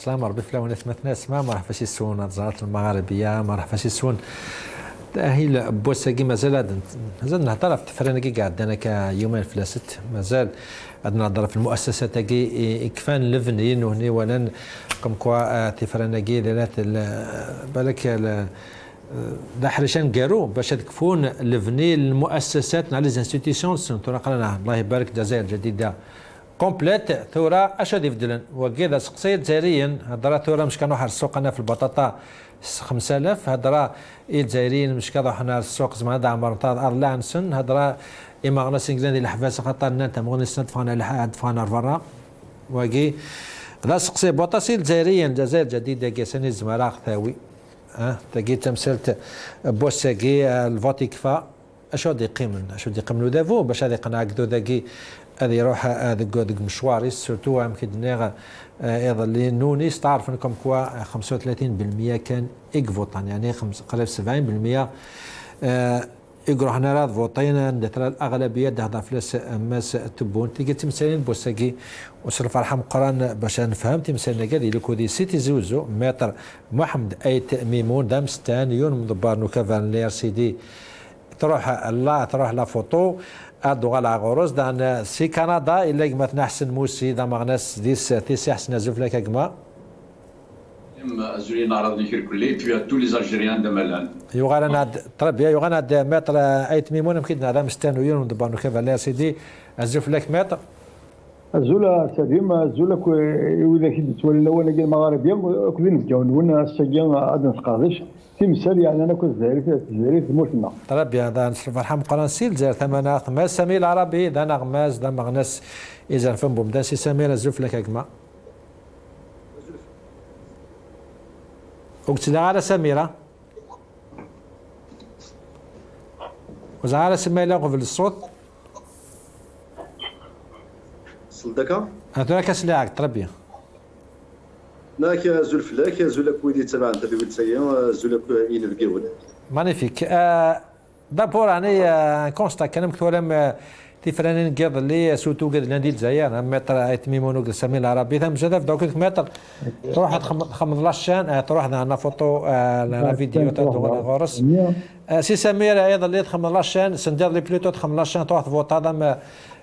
السلام ربي فلاون ثمثنا اسماء ما فاش يسون الزهرات المغاربيه ما فاش يسون هي بوساكي مازال نهضر في التفرانكي قاعد انا كيومين فلاست مازال عندنا نهضر في المؤسسات كي كفان لفنين وهني ولا كم كوا تفرانكي لات بالك دا حرشان كارو باش تكفون لفني المؤسسات على لي انستيتيسيون قالنا الله يبارك الجزائر الجديده كومبليت ثورة اش غادي يبدلن وكذا سقسيت جزائريا هضره ثورة مش كانوا حر السوق انا في البطاطا 5000 هضره الجزائريين مش كانوا حنا السوق زعما هذا عمر طار لا نسن هضره اما غنا سنجلان الحفاس خاطر انت مغني سنت فانا لحد فانا برا وكي لا سقسي بوطاسي الجزائريين الجزائر جديده كاساني الزمراء ثاوي تاكي تمثلت بوساكي الفوتي كفا اش غادي يقيمن دافو باش هذا يقنع كدو ذاكي هذا يروح هذاك مشواري سورتو يمكن ايضا اللي نونيس تعرف انكم كوا 35% كان يفوطان يعني قريب 70% يقولوا حنا راه فوطينا الاغلبيه تهضر فلاس ماس تبون تيجي تمثالين بوساكي وصرف ارحم قران باش نفهم تمثالنا قال لك ودي سيتي زوزو متر محمد ايت ميمون دامستان يون مضبار نوكافان لي ار سي دي تروح لا فوتو ادو على غروز دان سي كندا الا ما تنحسن موسي دا مغناس ديس تيسي حسنا زوفلا كما الجزائريين نعرض نشير كلي بيا تو لي الجزائريين دا مالان يوغانا تربيه يوغانا متر ايت ميمون يمكن هذا مستانو يون مضبار نوكافان سيدي زوفلا متر الزولا سليم الزولا وإذا كنت تولى وانا كاين المغاربيه كلين نتجاون وانا السجان عاد نتقادش تمثال يعني انا كنت الجزائري في موتنا طلب هذا نصرف الحم قرنسيل الجزائر ثمانه خماس سميل العربي دا نغماز دا مغنس اذا فهم بوم دا سي سمير الزوف لك كما قلت لها على سميره وزعل سميله قبل الصوت صدقا هذا كسلاعك تربيه لاك زلفلاك زولك ويدي تبع انت اللي تسيا زولك ينرقيون مانيفيك دابور يعني كونستا كان مكتولم تفرانين قيض اللي سوتو قد لاندي الجزائر متر ميمونو سمي العربي ثم جدف دوك متر تروح 15 شان تروح عندنا فوتو لا فيديو تاع غورس سي سمير ايضا اللي 15 شان سندير لي بلوتو 15 شان تروح فوت هذا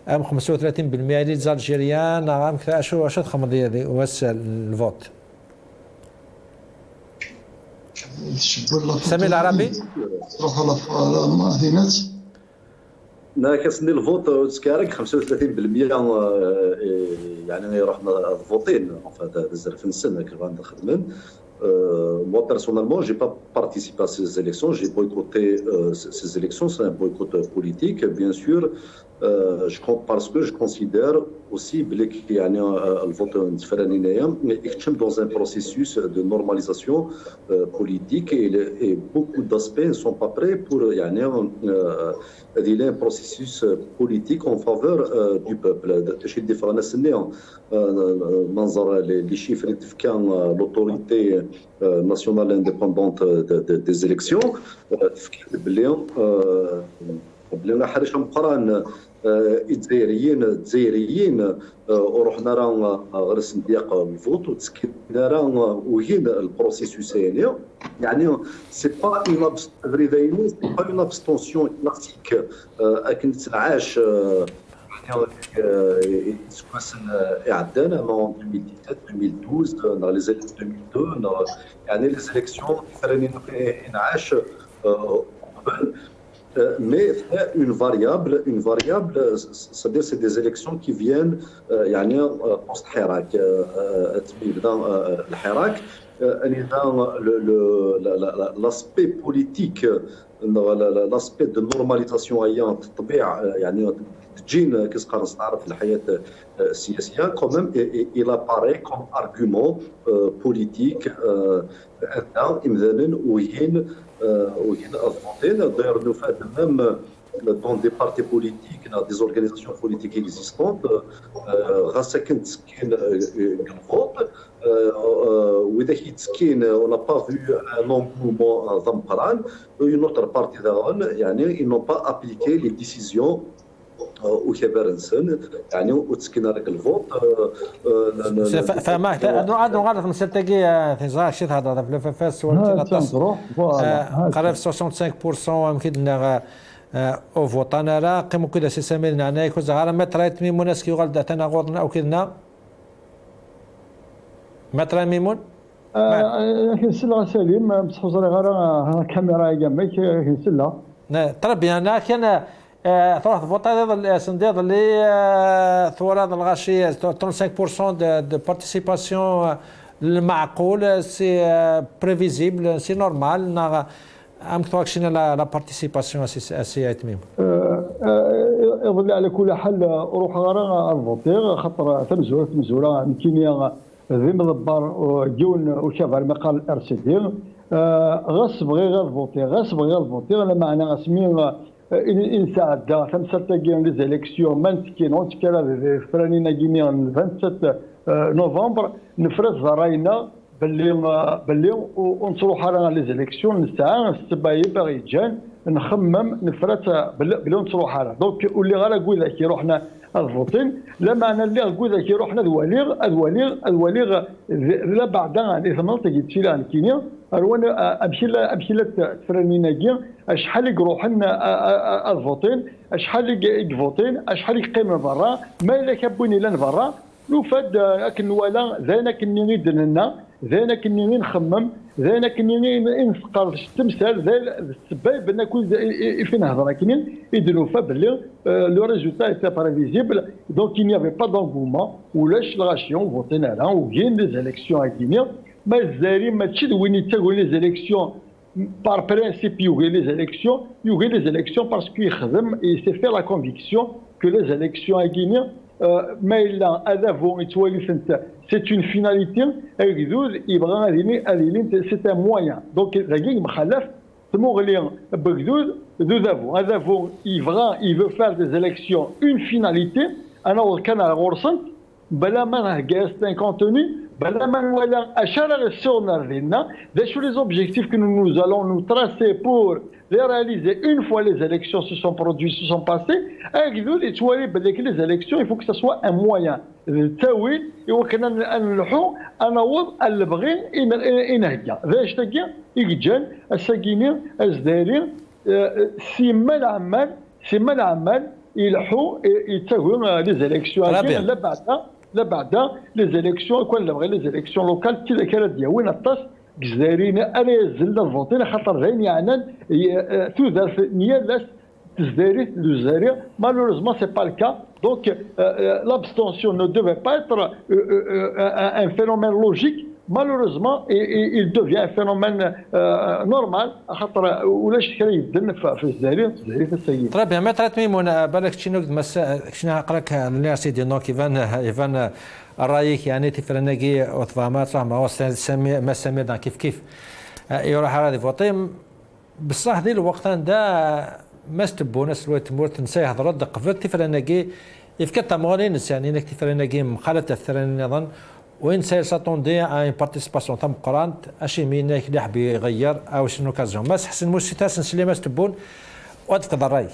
35% اللي الجزائريين عام شو تخمض هذه واس الفوت سمي العربي تروح على المدينات لا كسني الفوت تسكارك 35% يعني رحنا فوتين في الزرف السنه كنا نخدمن moi personnellement j'ai pas participé à ces élections, j'ai boycotté ces élections, c'est un boycott politique bien sûr parce que je considère aussi que le vote est dans un processus de normalisation politique et beaucoup d'aspects ne sont pas prêts pour un processus politique en faveur du peuple. Les chiffres كان l'autorité nationale indépendante des élections بلي حرش مقران الجزائريين ورحنا راه غير صنديق الفوت وتسكينا راه وين البروسيسوس يعني سي با اون ابستونسيون كلاسيك اكن تنعاش سكواسن اعدان اون 2017 2012 dans les années 2002 يعني les élections فراني انعاش mais une variable, c'est-à-dire c'est des élections qui viennent post-Hirak, l'aspect politique, l'aspect de normalisation تجين كيسقرص تعرف الحياه السياسيه كومام il apparaît comme argument politique ان امذانا وين الفوتين d'ailleurs nous fait même dans des partis politiques dans des organisations politiques existantes غاسا كنت سكين الفوت واذا كي تسكين on n'a pas vu un engouement ضمقران une autre partie يعني ils n'ont pas appliqué les décisions وكبرنسن يعني وتسكن هذاك الفوت فما هذا غلط من سلتقي تزاك شي هذا في الفاس قرب 65% يمكن او فوتانا لا قيمو كذا سي سامي نعناي كوز غير مترات ميمون اسكي يغلد اتنا غورنا او كذا متر ميمون كنسلا سليم بصح غير كاميرا جنبك كنسلا تربي انا كان ثلاث فوتات سنديد اللي ثورة الغاشية 35% دو بارتيسيباسيون المعقول سي بريفيزيبل سي نورمال ام كتواكشينا لا بارتيسيباسيون سي تميم يظل على كل حال روح غير الفوتير خاطر تمزوره يمكن ذي مضبر جون وشاف على مقال الار سي دي غصب غير الفوتير لا معنى غسمين إن ساعد خمسة تاجين لي زيليكسيون مانتكين ونتكرا فرانينا جينيان 27 نوفمبر نفرز راينا باللي ونصروح على لي زيليكسيون نسعى السبايب باغي جان نخمم نفرز باللي نصروح على دونك واللي غير نقول كي روحنا الفوتين لا معنى اللي نقول كي روحنا الوليغ لا بعد عن ثمانية تجي تشيلان كينيا أروانا أمشي لا تفرنينا شحال يروح لنا الفوتين شحال يفوتين شحال يقيم برا ما الا كابوني لنا برا نفاد لكن ولا ذانا كني ندير لنا ذانا كني نخمم ذانا كني نفقر التمثال ذا السباب نكون فين هضره كني يديروا فبلي لو ريزولتا ايتا بريفيزيبل دونك il n'y avait pas d'engouement ولاش الغاشيون فوتينا لا وكاين لي زيليكسيون كينيا ما الزاري ماشي وين يتاغوا لي زيليكسيون par principe يوغي les élections parce qu'il s'est fait la conviction que les élections à Guinée ما إلا هدفهم يتوالف c'est une finalité يبغى هذه c'est un moyen donc ذاك مخالف تموغلي بغدود هدفهم il veut faire des élections une finalité أنا كان غورسنت بلا ما نهجاس un contenu بلا ما نولى أشار السونر لنا ذا les objectifs que nous allons nous tracer pour les réaliser une fois les élections se sont passées les élections il faut que ce soit un moyen التاويل وكنا نلحو نوض البغي ينهجا ذاش تاكي يجان الساكينين الزدارين سيما العمال يلحو يتاوي لي زيليكسيون لا بعد لي زيليكسيون كون بغي لي زيليكسيون لوكال تي كانت دياوين الطاس جزائريين انا زل الفوتين خاطر زين يعني تودر نيالاس الجزائر malheureusement c'est pas le cas donc l'abstention ne devait pas être un phénomène logique malheureusement il devient un phénomène normal خاطر ولاش كان يبدل في الجزائر في السيد طيب ما ترى تميمون بالك شنو شنو قراك الناس سيدي نوك ايفان رايك يعني تفرنقي وتفاهمات ما هو سمي ما سمي كيف يروح هذه فوطي بصح ذي الوقت ده ما استبونس الوقت مورت نسي هضرد قفل تفرنقي يفكت مغالين يعني انك تفرنقي مخالة الثرن نظن وين ساتوندي ان بارتيسيباسيون تاع قران اشي مينك اللي حاب يغير او شنو كازون ما حسن موسيتاس نسلي ما استبون وتفقد الراي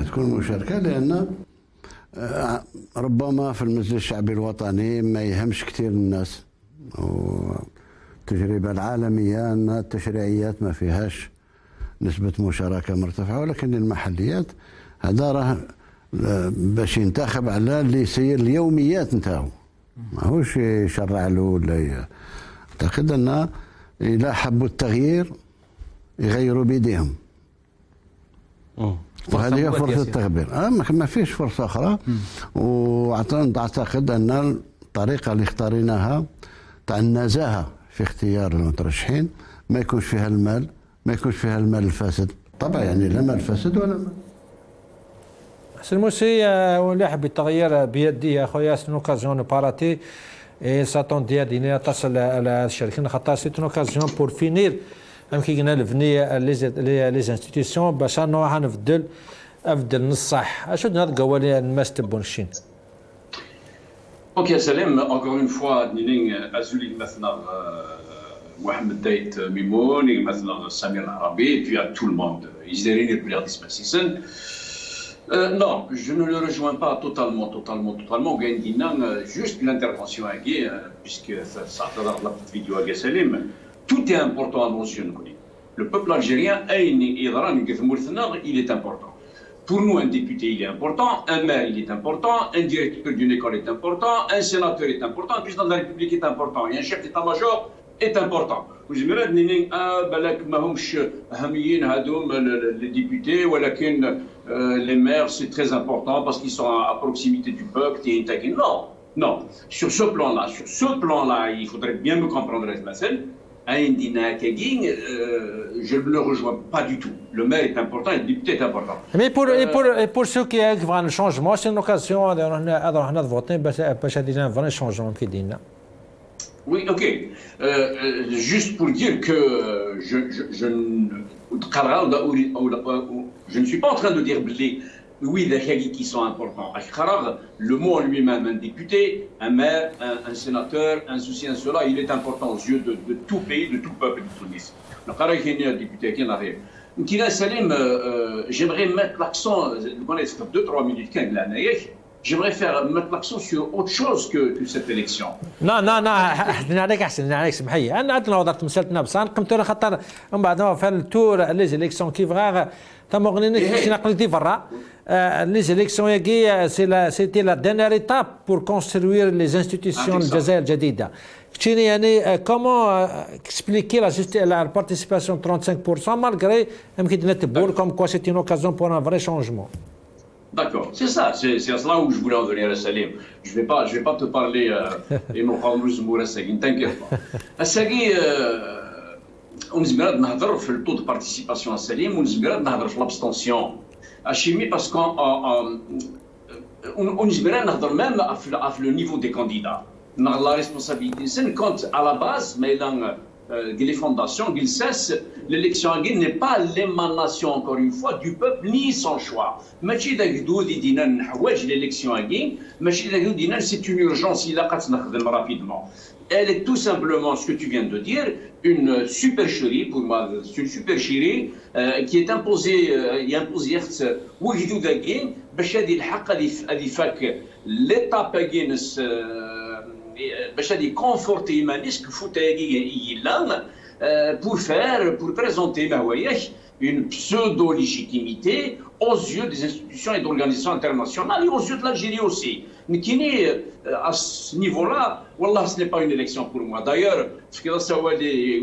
تكون مشاركة لأن ربما في المجلس الشعبي الوطني ما يهمش كثير الناس والتجربة العالمية أن التشريعيات ما فيهاش نسبة مشاركة مرتفعة ولكن المحليات هذا راه باش ينتخب على اللي يسير اليوميات نتاعو ماهوش يشرع له ولا أعتقد أن إذا حبوا التغيير يغيروا بيديهم وهذه هي فرصة التغيير ما فيش فرصة أخرى وأعتقد أن الطريقة اللي اختاريناها تاع النزاهة في اختيار المترشحين ما يكونش فيها المال الفاسد طبعا يعني لا مال فاسد ولا مال حسن موسي ولا حب التغيير بيدي اخويا سي اوكازيون باراتي اي ساتون ديالنا تصل على الشركه خاطر سي اوكازيون بور فينير يمكن قلنا لفني لي انستيتيسيون باش نروح نفدل نصح اشو نلقى ولي الناس تبون الشين Ok, Salim, encore une fois, Niling Azulik Mafnar Mohamed Dait Mimoun, et maintenant Samir Arabi, et puis à tout le monde. Isderine et Blair Dismasisen. Non, je ne le rejoins pas totalement. Gaindina, juste l'intervention à Guy, puisque ça a la petite vidéo à Salim. Tout est important à mentionner. Le peuple algérien, il est important. Pour nous, un député, il est important, un maire, il est important, un directeur d'une école est important, un sénateur est important, un président de la République est important, et un chef d'état-major est important. Vous imaginez, les députés, les maires, c'est très important parce qu'ils sont à proximité du peuple. Non. Sur ce plan-là, il faudrait bien me comprendre, je ne le rejoins pas du tout. Le maire est important et le député est important. Mais pour ceux qui veulent un changement, c'est une occasion de voter parce qu'il y a un vrai changement qui dit. Oui, ok. Juste pour dire que je ne suis pas en train de dire oui, les qui sont importants. Le mot en lui-même, un député, un maire, un sénateur, un ceci, un cela, il est important aux yeux de tout pays, de tout peuple de Tunis. Le un député qui arrive. Salim, j'aimerais mettre l'accent, 2-3 minutes, j'aimerais mettre l'accent sur autre chose que cette élection. Non, عليك احسن عليك سمحي انا عندنا وضعت مسالتنا بصان قمت له خاطر من بعد في التور لي زيليكسيون كيف غا تما غنينا كي نقلتي برا لي زيليكسيون ياكي سيتي لا دينيير ايتاب بور كونستروير لي انستيتيسيون الجزائر الجديده كتشيني يعني كومون اكسبليكي لا بارتيسيباسيون 35% مالغري يمكن نتبور كوم كوا سيتي اون اوكازيون بور ان فري شونجمون. D'accord, c'est ça, c'est à cela où je voulais en venir à Salim. Je vais pas te parler et mon Khamrouz Mourassagui, ne t'inquiète pas. Assagui, on se met à faire le taux de participation à Salim, on se met à faire l'abstention à Chimie parce qu'on se met à faire même à le niveau des candidats. La responsabilité, c'est quand à la base, mais dans les fondations, ils cessent, l'élection n'est pas l'émanation, encore une fois, du peuple ni son choix. L'élection c'est une urgence, il a rapidement. Elle est tout simplement ce que tu viens de dire, une supercherie, pour moi, c'est une supercherie qui est imposée, l'étape باش هذه كونفورتي مانيسك فوتاغي pour présenter une pseudo-légitimité aux yeux des institutions et d'organisations internationales et aux yeux de l'Algérie aussi. À ce niveau-là, Wallah, ce n'est pas une élection pour moi. D'ailleurs, ce que ça va dire,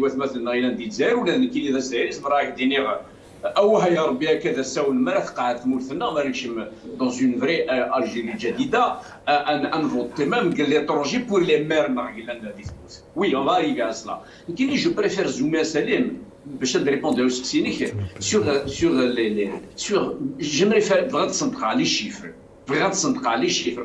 dans une vraie Algérie jadida, un vote même l'étranger pour les maires. Oui, on va arriver à cela. Je préfère zoomer à Salim, je vais répondre sur j'aimerais faire vraiment central les chiffres.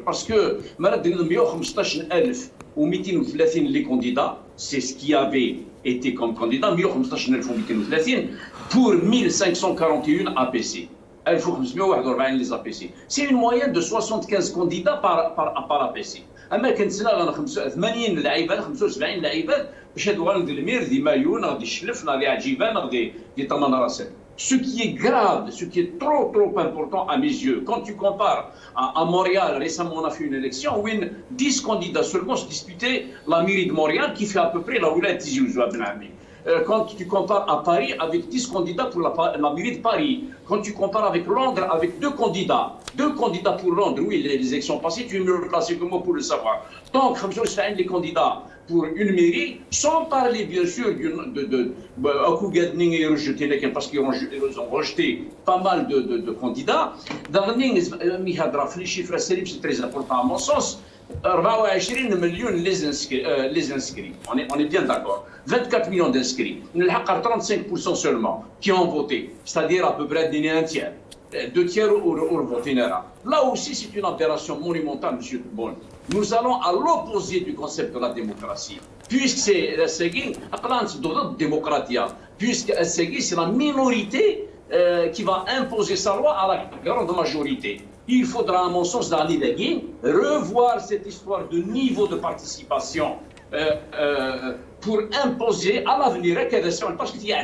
Parce que 115,230 les candidats, c'est ce qui avait été comme candidat, 115,230 pour 1541 APC. Les APC. C'est une moyenne de 75 candidats par APC. أما كنتسنى غنخ 80 لعيبه 75 لعيبه باش هادو غندي المير دي مايو نغدي الشلف نغدي عجيبه نغدي دي طمان راسل. Ce qui est grave, ce qui est trop important à mes yeux, quand tu compares à Montréal, récemment on a fait une élection où 10 candidats seulement se disputaient la mairie de Montréal qui fait à peu près la Oulad Tizi Ouzou Ben Ami. Quand tu compares à Paris avec 10 candidats pour la mairie de Paris, quand tu compares avec Londres avec deux candidats pour Londres, oui, les élections passées, tu es mieux placé que moi pour le savoir. Donc, les candidats pour une mairie, sans parler bien sûr parce qu'ils ont rejeté pas mal de candidats. Les chiffres, c'est très important à mon sens. 24 millions les inscrits. On est bien d'accord. 24 millions d'inscrits. 35% seulement qui ont voté. C'est-à-dire à peu près un tiers. 2 tiers ont voté. Là aussi, c'est une opération monumentale, M. Bon. Nous allons à l'opposé du concept de la démocratie. Puisque c'est la démocratie. Puisque c'est la minorité qui va imposer sa loi à la grande majorité. Il faudra, à mon sens, dans l'idée, revoir cette histoire de niveau de participation pour imposer à l'avenir, parce qu'il y a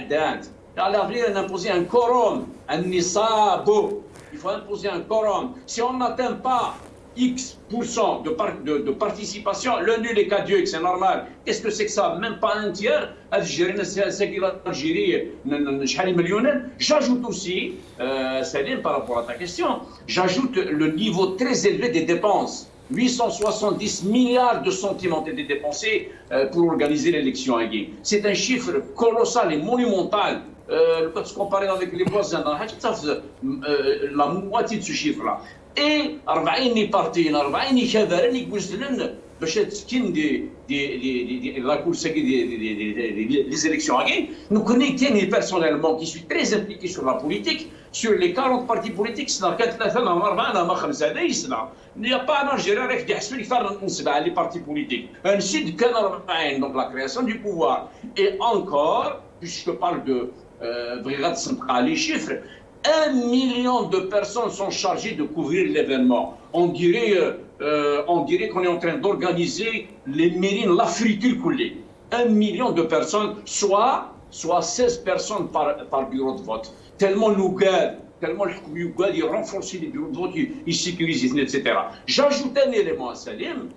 à l'avenir, imposer un quorum, un nisabo. Il faut imposer un quorum. Si on n'atteint pas X% de participation, le nul est caduc, c'est normal. Qu'est-ce que c'est que ça? Même pas un tiers. J'ajoute aussi, Salim, par rapport à ta question, j'ajoute le niveau très élevé des dépenses. 870 milliards de centimes ont été dépensés pour organiser l'élection à Guinée. C'est un chiffre colossal et monumental. Quand tu compares avec les voisins, la moitié de ce chiffre-là. Et 40 partis, 40 كبارن يقولون باش تسكن دي la course des élections à Guinée. Nous connaissons personnellement, qui suis très impliqué sur la politique, sur les 40 partis politiques, il n'y a pas en Algérie qui a les partis politiques. Un site donc la création du pouvoir. Et encore, puisque je parle de brigade centrale, les chiffres, 1 million de personnes sont chargées de couvrir l'événement. On dirait qu'on est en train d'organiser les mérines, l'Afrique coulée. 1 million de personnes, soit 16 personnes par bureau de vote. Tellement nous gardent, tellement ils renforcent les bureaux de vote, ils sécurisent, etc. J'ajoute un élément à Salim,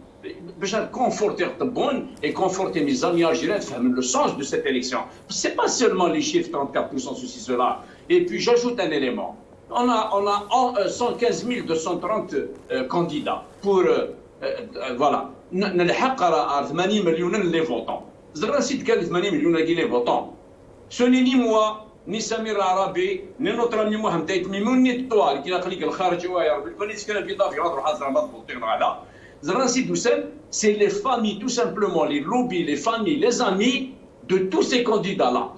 pour conforter Tabon et conforter mes amis algériens, le sens de cette élection. Ce n'est pas seulement les chiffres 34%, ceci, cela. Et puis j'ajoute un élément. On a 115 230 candidats pour, voilà, 80 millions de votants. Vous avez cité 80 millions de votants. Ce n'est ni moi, ni Samir Arabi, ni notre ami Mohamed Mimoun, ni toi, qui n'a pas dit que le Kharj ou Arab, le Konis qui n'a pas dit que c'est les familles, tout simplement, les lobbies, les familles, les amis de tous ces candidats-là.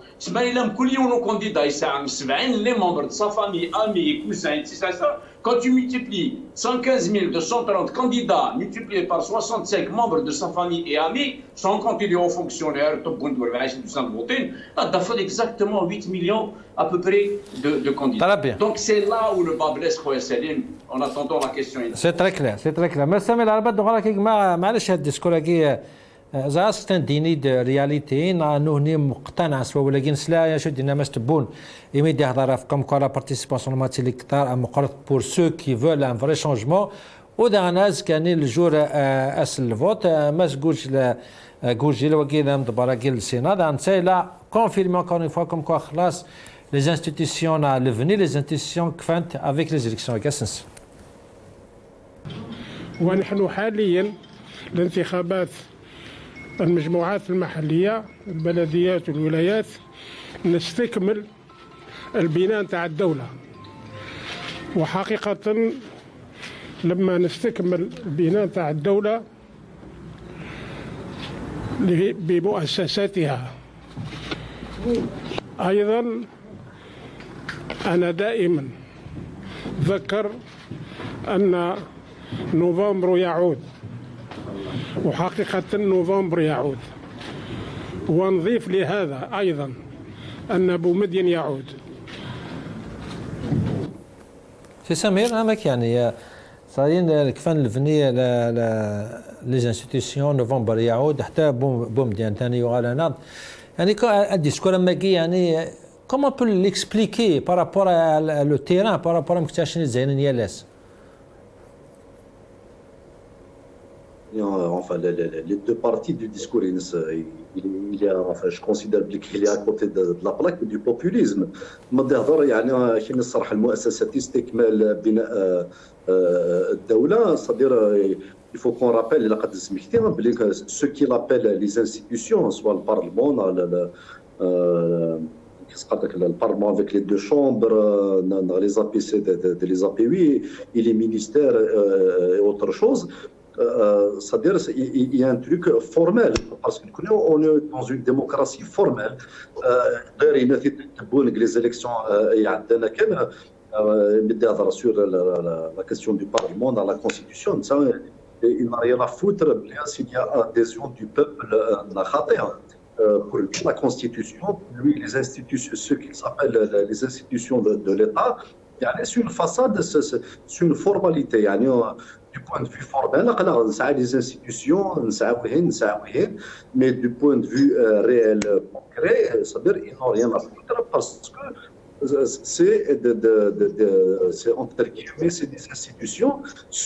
Les membres de sa famille, amis, cousins, etc. Quand tu multiplies 115 230 candidats multipliés par 65 membres de sa famille et amis, sans compter les hauts fonctionnaires, ça fait exactement 8 millions à peu près de candidats. Donc c'est là où le bas blesse, Salim, en attendant la question. C'est très clair, c'est très clair. Mais Samir Al-Arbad, معلش هاد الديسكور كي زاستن ديني د رياليتي نهني مقتنع سوا ولكن سلا يا شو دينا ما تبون يمدي هضر كم كو لا بارتيسيباسيون ماتي ليكتار ام قرط بور سو كي فول ان فري شونجمون ودا ناس كان الجور اس الفوت ما تقولش لا قول جيل وكيل مدبر كيل السينات انسى لا كونفيرمي encore une fois comme quoi خلاص les institutions à l'avenir les institutions كفانت avec les élections كاسنس. ونحن حاليا الانتخابات المجموعات المحلية البلديات والولايات نستكمل البناء نتاع الدولة. وحقيقة لما نستكمل البناء نتاع الدولة بمؤسساتها أيضا أنا دائما أذكر أن نوفمبر يعود وحقيقة نوفمبر يعود ونضيف لهذا أيضا أن بومدين يعود. سي سمير أمك يعني صايرين الكفان الفنية لي انستيتيسيون نوفمبر يعود حتى بومدين ثاني يغال ناض يعني الديسكور ماكي يعني كومون بو ليكسبليكي بارابور لو تيران بارابور مكتاشين زينين يالاس. Enfin, les deux parties du discours, il y a, enfin, je considère qu'il est à côté de la plaque du populisme. يعني حين الصراحة المؤسسات استكمال بناء الدولة c'est-à-dire il faut qu'on rappelle لقد سمحتي ce qu'il appelle les institutions soit le parlement le parlement avec les deux chambres les APC les API et les ministères et autre chose. C'est-à-dire il y a un truc formel parce que nous on est dans une démocratie formelle. Les élections sur la question du Parlement dans la Constitution, il n'a rien à foutre s'il y a adhésion du peuple pour la Constitution, lui les institutions, ce qu'ils appellent les institutions de l'État, c'est une façade, c'est une formalité. du point de vue formel, les institutions, mais du point de vue réel, concret, c'est-à-dire qu'ils n'ont rien à foutre parce que c'est entre guillemets, c'est des institutions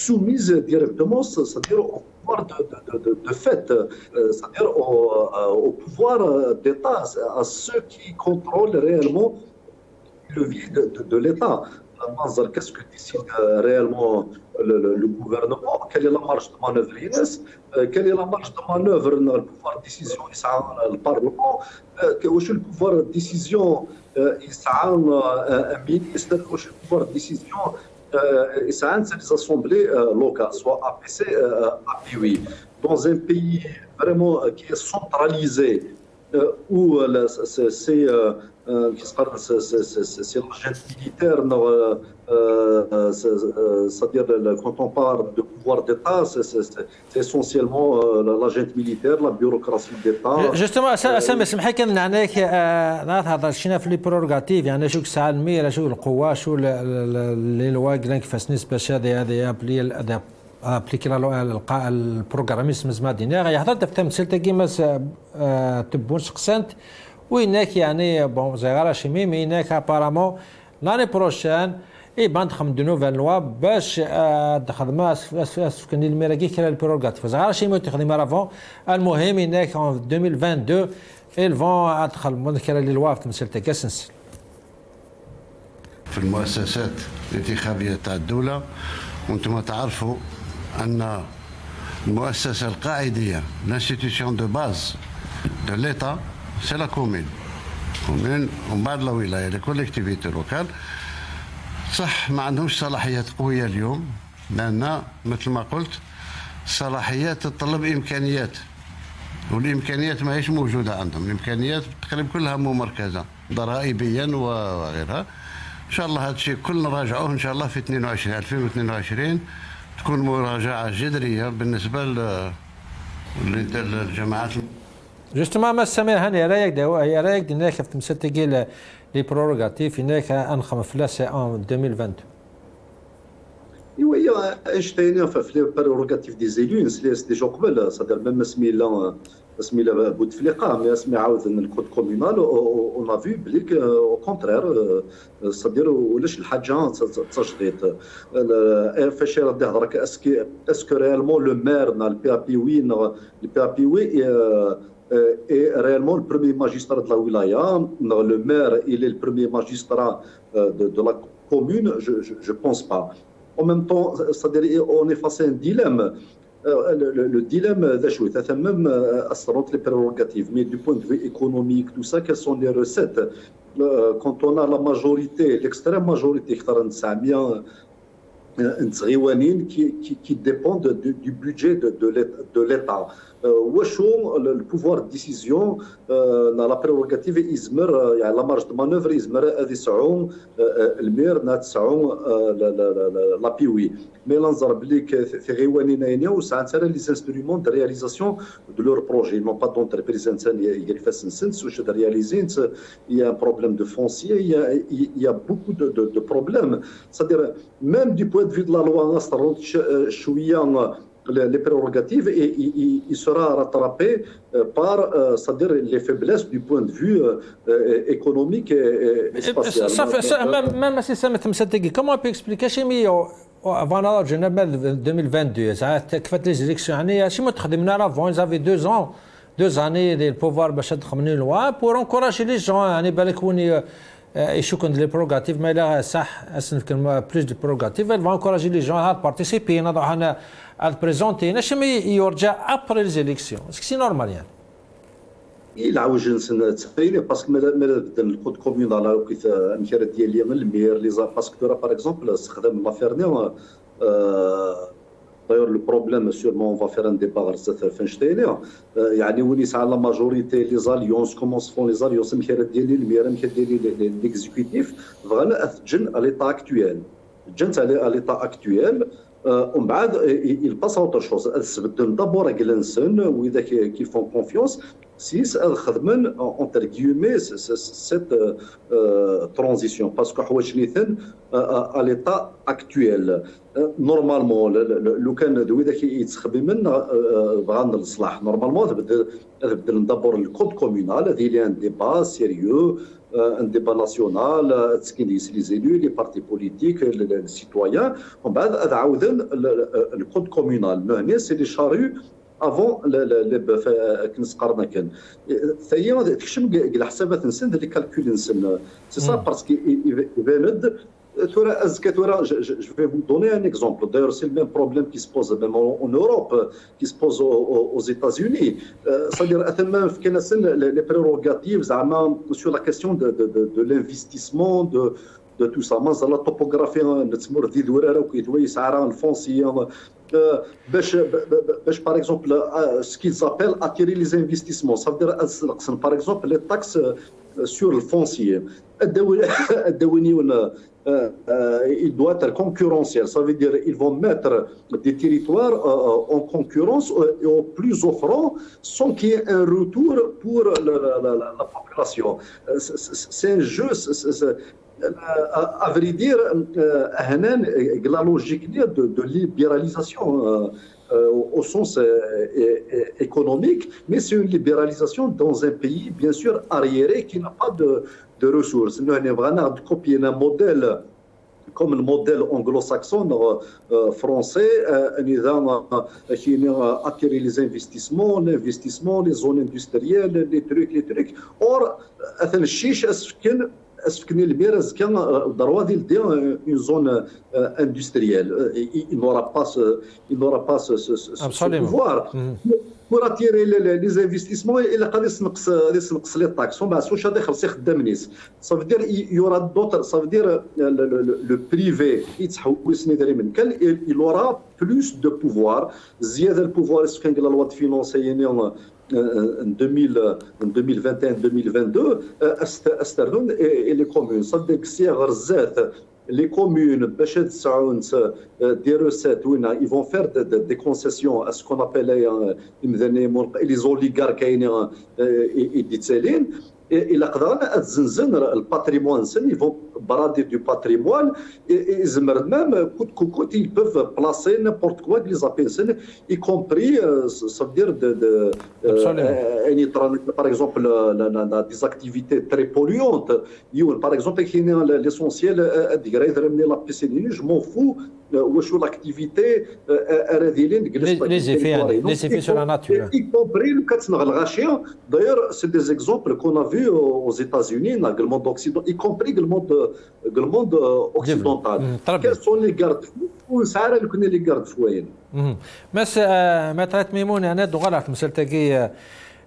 soumises directement, c'est-à-dire au pouvoir de fait, c'est-à-dire au pouvoir d'État, à ceux qui contrôlent réellement le levier de l'État. Qu'est-ce que décide réellement le gouvernement? Quelle est la marge de manœuvre INS? Quelle est la marge de manœuvre le pouvoir de décision le Parlement? Quel le pouvoir de décision un ministre? Quel le pouvoir de décision les assemblées locales, soit APC, APUI? Dans un pays vraiment qui est centralisé, où c'est l'agent militaire, c'est-à-dire quand on parle de pouvoir d'État, c'est essentiellement l'agent militaire, la bureaucratie d'État. Justement, سامي سمح لي نعناك نهضر شينا في لي بروغاتيف يعني شو ساعة الميرة شو القوة شو لي لوا كيفاش نسبة هذه ابليكي البروغراميسم زمادينا يحضر تمثيل كيما تبون سقسنت ويناك يعني بون زغاره شيمي ميناك ابارامون لاني بروشان يبان تخدم دو نوفال لوا باش تخدم كان الميراكي كلا البروغاتيف زغاره شيمي تخدم رافون المهم انك 2022 الفون تخدم كلا لي لوا تمثيل تكاسنس في المؤسسات الانتخابيه تاع الدوله وانتم تعرفوا ان المؤسسه القاعديه l'institution de base de l'État c'est la commune ومن بعد الولايه لكوليكتيفيتي لوكال صح ما عندهمش صلاحيات قويه اليوم لان مثل ما قلت صلاحيات تتطلب امكانيات والامكانيات ما هيش موجوده عندهم الامكانيات تقريبا كلها ممركزه ضرائبيا وغيرها ان شاء الله هذا الشيء كل نراجعوه ان شاء الله في 2022 تكون مراجعه جذريه بالنسبه للجماعات جوستومون ما سامي هاني رايك هناك في تمثيل لي بروغاتيف هناك انخم فلاس ان 2022 Oui, Einstein, enfin, les prérogatives des élus, c'est déjà قبل, c'est-à-dire même سميلا بوتفليقه mais اسمي عاود le code communal, on a vu au contraire, c'est-à-dire ولاش الحاجه تجديد فاش يهضرك اسكو réellement le maire dans le PAPUI est réellement le premier magistrat de la wilaya, le maire il est le premier magistrat de la commune, je pense pas. En même temps, c'est-à-dire on est face à un dilemme. Le dilemme d'ajouter même les prérogatives, mais du point de vue économique, tout ça, quelles sont les recettes? Quand on a la majorité, l'extrême majorité qui dépendent du budget de l'État. Le pouvoir de décision, la prérogative, la marge de manœuvre, le maire, la PIOI. Mais les instruments de réalisation de leurs projets. Ils n'ont pas d'entreprise, de réaliser. Il y a un problème de foncier, il y a beaucoup de problèmes. C'est-à-dire, même du point de vue de la loi, les prérogatives et il sera rattrapé par c'est-à-dire les faiblesses du point de vue économique et spatial. Même si ça me comment on peut expliquer chez moi avant la Genève 2022 ça كيفاش les élections يعني شي ما تخدمنا avant ils avaient 2 années de pouvoir باش تخمنوا loi pour encourager les gens يعني بالك وني يشوفون les prérogatives mais là صح اسن كلمه plus de prérogatives elle va encourager les gens à participer نضعوا à présenter نشمي يرجع après les élections est-ce que c'est normal يعني il عاوج نتسفيني باسكو مالا بدا الكود كوميونال وكيف المشاريع ديالي من المير لي باسكو باغ اكزومبل استخدام لافيرنيا D'ailleurs, le problème, sûrement, on va faire un débat sur cette Einstein. يعني وين يسعى لا ماجوريتي لي زاليونس كومون سفون لي زاليونس مخيرات ديالي الميرا مخيرات ديالي ليكزيكوتيف فغانا تجن على ليطا اكطويل جنت على ليطا اكطويل ومن بعد il passe à autre chose. تبدل d'abord جلنسن وإذا qui font confiance سيس خدمن entre guillemets cette transition parce que حوايج نيثن à l'état actuel نورمالمون لو كان دويدا يتخبي من بغا الصلاح نورمالمون تبدل ندبر الكود كومونال هذه اللي ان ديبا سيريو ان ديبا ناسيونال تسكين لي زيلو لي بارتي بوليتيك لي سيتويان ومن بعد عاودن الكود كومونال هنا سي لي شاريو افون كنس قرنا كان ثاني تكشم على حسابات نسن لي كالكول نسن سي سا باسكو يبان je vais vous donner un exemple. D'ailleurs, c'est le même problème qui se pose même en Europe, qui se pose aux États-Unis. C'est-à-dire, les prérogatives sur la question de l'investissement, de tout ça. La topographie, par exemple, ce qu'ils appellent attirer les investissements. Ça veut dire, par exemple, les taxes sur le foncier. Il doit être concurrentiel. Ça veut dire qu'ils vont mettre des territoires en concurrence et au plus offrant sans qu'il y ait un retour pour la population. C'est un jeu. À vrai dire, la logique de libéralisation au sens économique, mais c'est une libéralisation dans un pays, bien sûr, arriéré, qui n'a pas de ressources. Nous avons copié un modèle comme le modèle anglo-saxon français, qui a attiré les investissements, l'investissement, les zones industrielles, les trucs. Or, est-ce que Nilberes كان droit d'une zone industrielle, il n'aura pas ce pouvoir pour attirer les investissements et la les taxes. Ça veut dire il y aura d'autres, ça veut dire le privé il aura plus de pouvoir. زيادة البوفوار كان la loi de finances en 2021-2022 استردون et les communes. Ça veut dire que si les communes des recettes ils vont faire des concessions à ce qu'on appelle les oligarques et et la le patrimoine, ils vont brader du patrimoine et même ils peuvent placer n'importe quoi qu'ils appellent, y compris, ça veut dire par exemple des activités très polluantes. Par exemple, l'essentiel la piscine, je m'en fous. L'activité les effets sur la nature, y compris le cas de d'ailleurs c'est des exemples qu'on a vus aux États-Unis, dans le monde occidental, y compris le monde occidental. Quels sont les garde-fous وسعر اللي كنا لي garde فوين ما طرات ميمون انا دوغالا في مسألة تاكي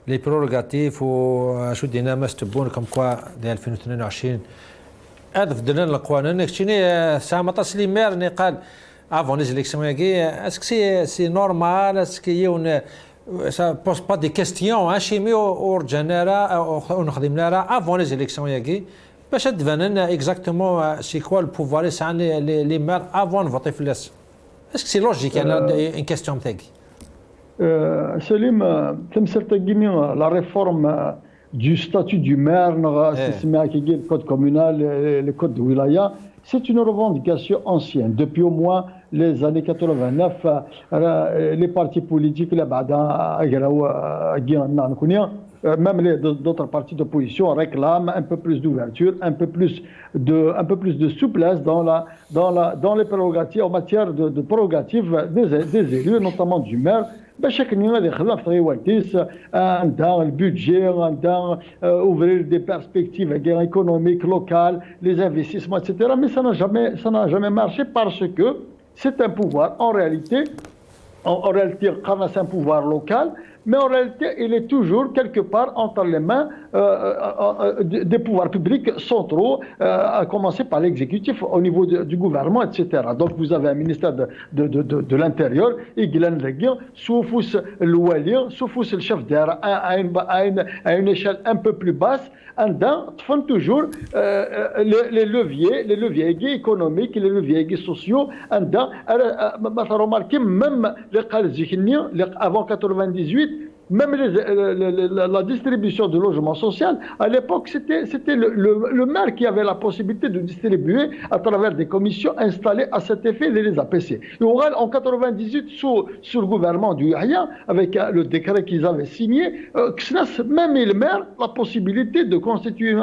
لي بروغاتيف وشو دينا ما ستبون كم كوا ديال 2022 هذا فدلنا القوانين كشيني سامة تسليمير ني قال افون لي زيليكسيون ياكي اسك سي نورمال اسك يون ça pose pas des questions chimio organera ونخدمنا افون لي زيليكسيون ياكي باش تبان اكزاكتومون سي كوا البوفوار يسعى لي مار افون فوتي في لاس اسك سي لوجيك انا ان كيستيون تاعي سليم تمثل تاكيني لا ريفورم du statut du maire, le code communal, le code de wilaya, c'est une revendication ancienne. Depuis au moins les années 89, les partis politiques, même d'autres partis d'opposition réclament un peu plus d'ouverture, un peu plus de souplesse dans les prérogatives, en matière de prérogatives des élus, notamment du maire. باش كنا يخدم في ريوالتيس عندها البودجي عندها ouvrir des perspectives économiques locales, les investissements, etc. Mais ça n'a jamais marché parce que c'est un pouvoir en réalité c'est un pouvoir local mais en réalité, il est toujours quelque part entre les mains des pouvoirs publics centraux, à commencer par l'exécutif au niveau du gouvernement, etc. Donc vous avez un ministère de l'Intérieur, Iglan Laguin, Soufous Louali, Soufous le chef d'air à une échelle un peu plus basse, font toujours les leviers économiques, les leviers sociaux, remarqué même avant 98, même la distribution de logement social, à l'époque, c'était le maire qui avait la possibilité de distribuer à travers des commissions installées à cet effet les APC. Et en 98, sous le gouvernement du Yahya, avec le décret qu'ils avaient signé, même le maire la possibilité de constituer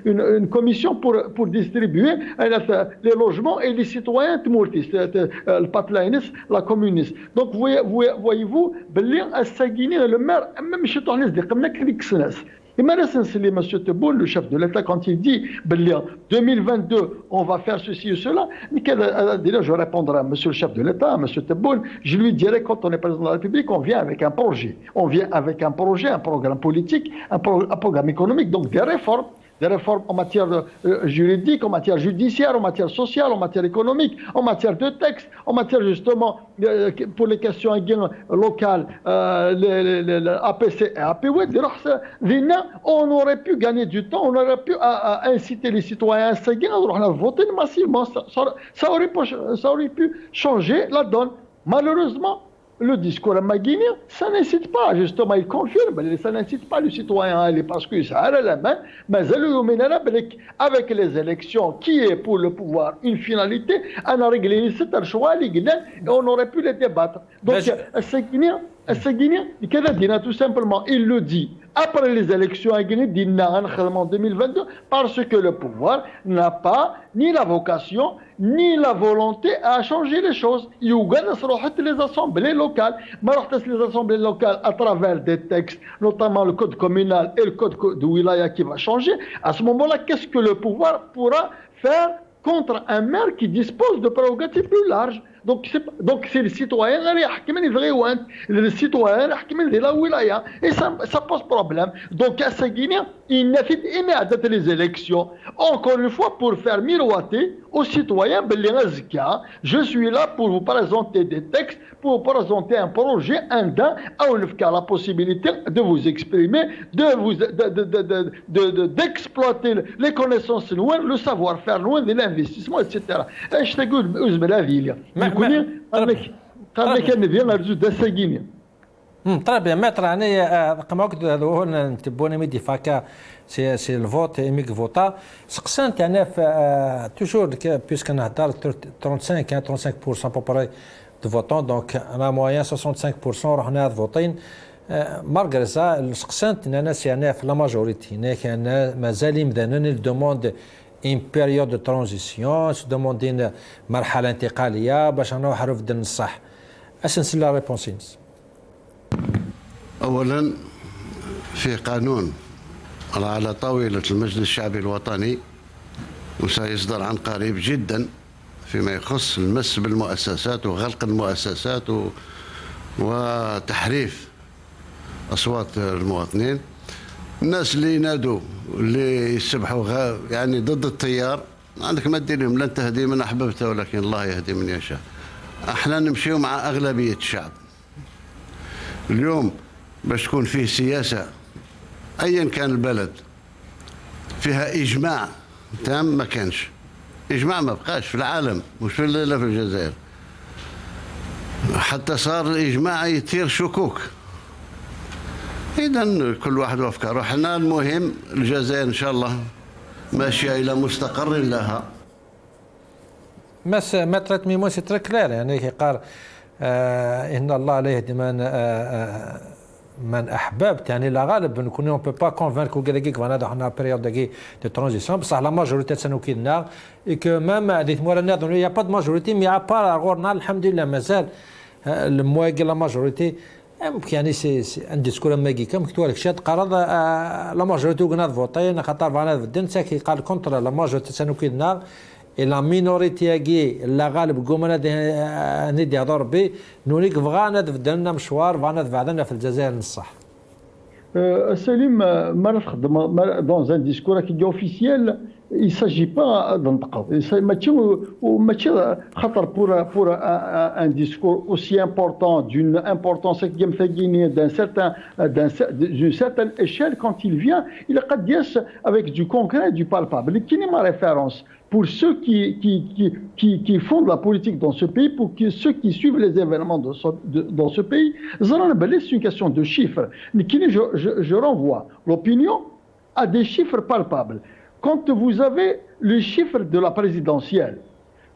une commission pour distribuer les logements et les citoyens tmourtis, le patlaïnis, la communiste. Donc voyez-vous, le maire, même chez Tournes, dit comme et M. Tebboune, le chef de l'État, quand il dit en 2022, on va faire ceci et cela, déjà je répondrai à M. le chef de l'État, à M. Tebboune, je lui dirais quand on est président de la République, on vient avec un projet. On vient avec un projet, un programme politique, un programme économique, donc des réformes en matière juridique, en matière judiciaire, en matière sociale, en matière économique, en matière de texte, en matière justement pour les questions locales, les APC et APW, on aurait pu gagner du temps, on aurait pu inciter les citoyens à voter massivement. Ça aurait pu changer la donne. Malheureusement, le discours maguinien, ça n'incite pas, justement, il confirme, ça n'incite pas le citoyen à aller parce que ça a la main, mais avec les élections, qui est pour le pouvoir une finalité, on a réglé ce choix, et on aurait pu les débattre. Donc, tout simplement, il le dit après les élections à Guinée, en 2022, parce que le pouvoir n'a pas ni la vocation, ni la volonté à changer les choses. Il y a les assemblées locales, les assemblées locales à travers des textes, notamment le code communal et le code de wilaya qui va changer. À ce moment-là, qu'est-ce que le pouvoir pourra faire contre un maire qui dispose de prérogatives plus larges? Donc c'est le citoyen de la wilaya. Et ça pose problème. Donc à ce Guinée, il n'effectue immédiatement les élections. Encore une fois, pour faire miroiter aux citoyens, je suis là pour vous présenter des textes, pour vous présenter un projet, la possibilité de vous exprimer, d'exploiter les connaissances loin, le savoir-faire loin de l'investissement, etc. Je te dis, la ville. très bien, maître, comme vous تبوني ميدي فاكا سي الفوت ايميك فوتا سقسنت انا في توجور بيسك نهضر 35% بوبري دو فوتون دونك انا موين 65% رحنا فوتين مارغري سا سقسنت انا يعني في لا ماجوريتي هنا كان مازال يمدانن الدوموند ان بيريود دو ترانزيسيون دوموندين مرحله انتقاليه باش نروحوا في الدن الصح اش نسلا ريبونسينس. اولا في قانون على طاولة المجلس الشعبي الوطني وسيصدر عن قريب جدا فيما يخص المس بالمؤسسات وغلق المؤسسات وتحريف أصوات المواطنين. الناس اللي ينادوا اللي يسبحوا يعني ضد التيار عندك ما دير لهم، لن تهدي من أحببت ولكن الله يهدي من يشاء. احنا نمشيو مع أغلبية الشعب. اليوم باش تكون فيه سياسة ايا كان البلد فيها اجماع تام، ما كانش اجماع، ما بقاش في العالم، مش في الجزائر. حتى صار الاجماع يثير شكوك. اذا كل واحد وافكاره. احنا المهم الجزائر ان شاء الله ماشيه الى مستقر لها. بس ما ترات ميمون سي تري كلير، يعني قال ان الله لا يهدي من احببت، يعني لا غالب نكون اون بو با كونفانكو كي فانا حنا بيريود دو ترانزيسيون بصح لا ماجوريتي تسنوكينا اي كو مام ديت مورا ناض يا با دو ماجوريتي مي ا با غورنا الحمد لله مازال المواقع لا ماجوريتي يعني سي ان ديسكور ماكي كم كتوا لك شاد قرض لا ماجوريتي وكنا فوتين خاطر فانا في الدنيا كي قال كونتر لا ماجوريتي تسنوكينا et la minorité qui la غالب قومنا ندي هضر بي نوريك بغانا بدلنا مشوار بغانا بعدنا في الجزائر نصح. Salim, dans un discours qui est officiel, il ne s'agit pas d'entendre. Pour un discours aussi important, d'une importance d'une certaine échelle, quand il vient, il a dit avec du concret et du palpable. Qui est ma référence pour ceux qui font de la politique dans ce pays, pour ceux qui suivent les événements dans ce pays, c'est une question de chiffres. Je renvoie l'opinion à des chiffres palpables. Quand vous avez les chiffres de la présidentielle,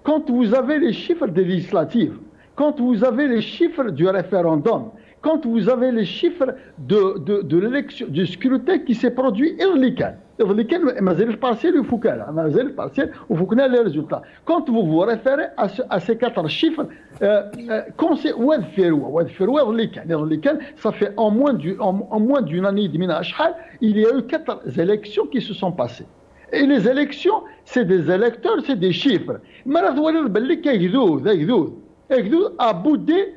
quand vous avez les chiffres des législatives, quand vous avez les chiffres du référendum, quand vous avez les chiffres de l'élection, du scrutin qui s'est produit irlican, les résultats. Quand vous vous référez à ces 4 chiffres, ça fait en moins d'une année et demie, il y a eu 4 élections qui se sont passées. Et les élections, c'est des électeurs, c'est des chiffres. Agdoud a boudé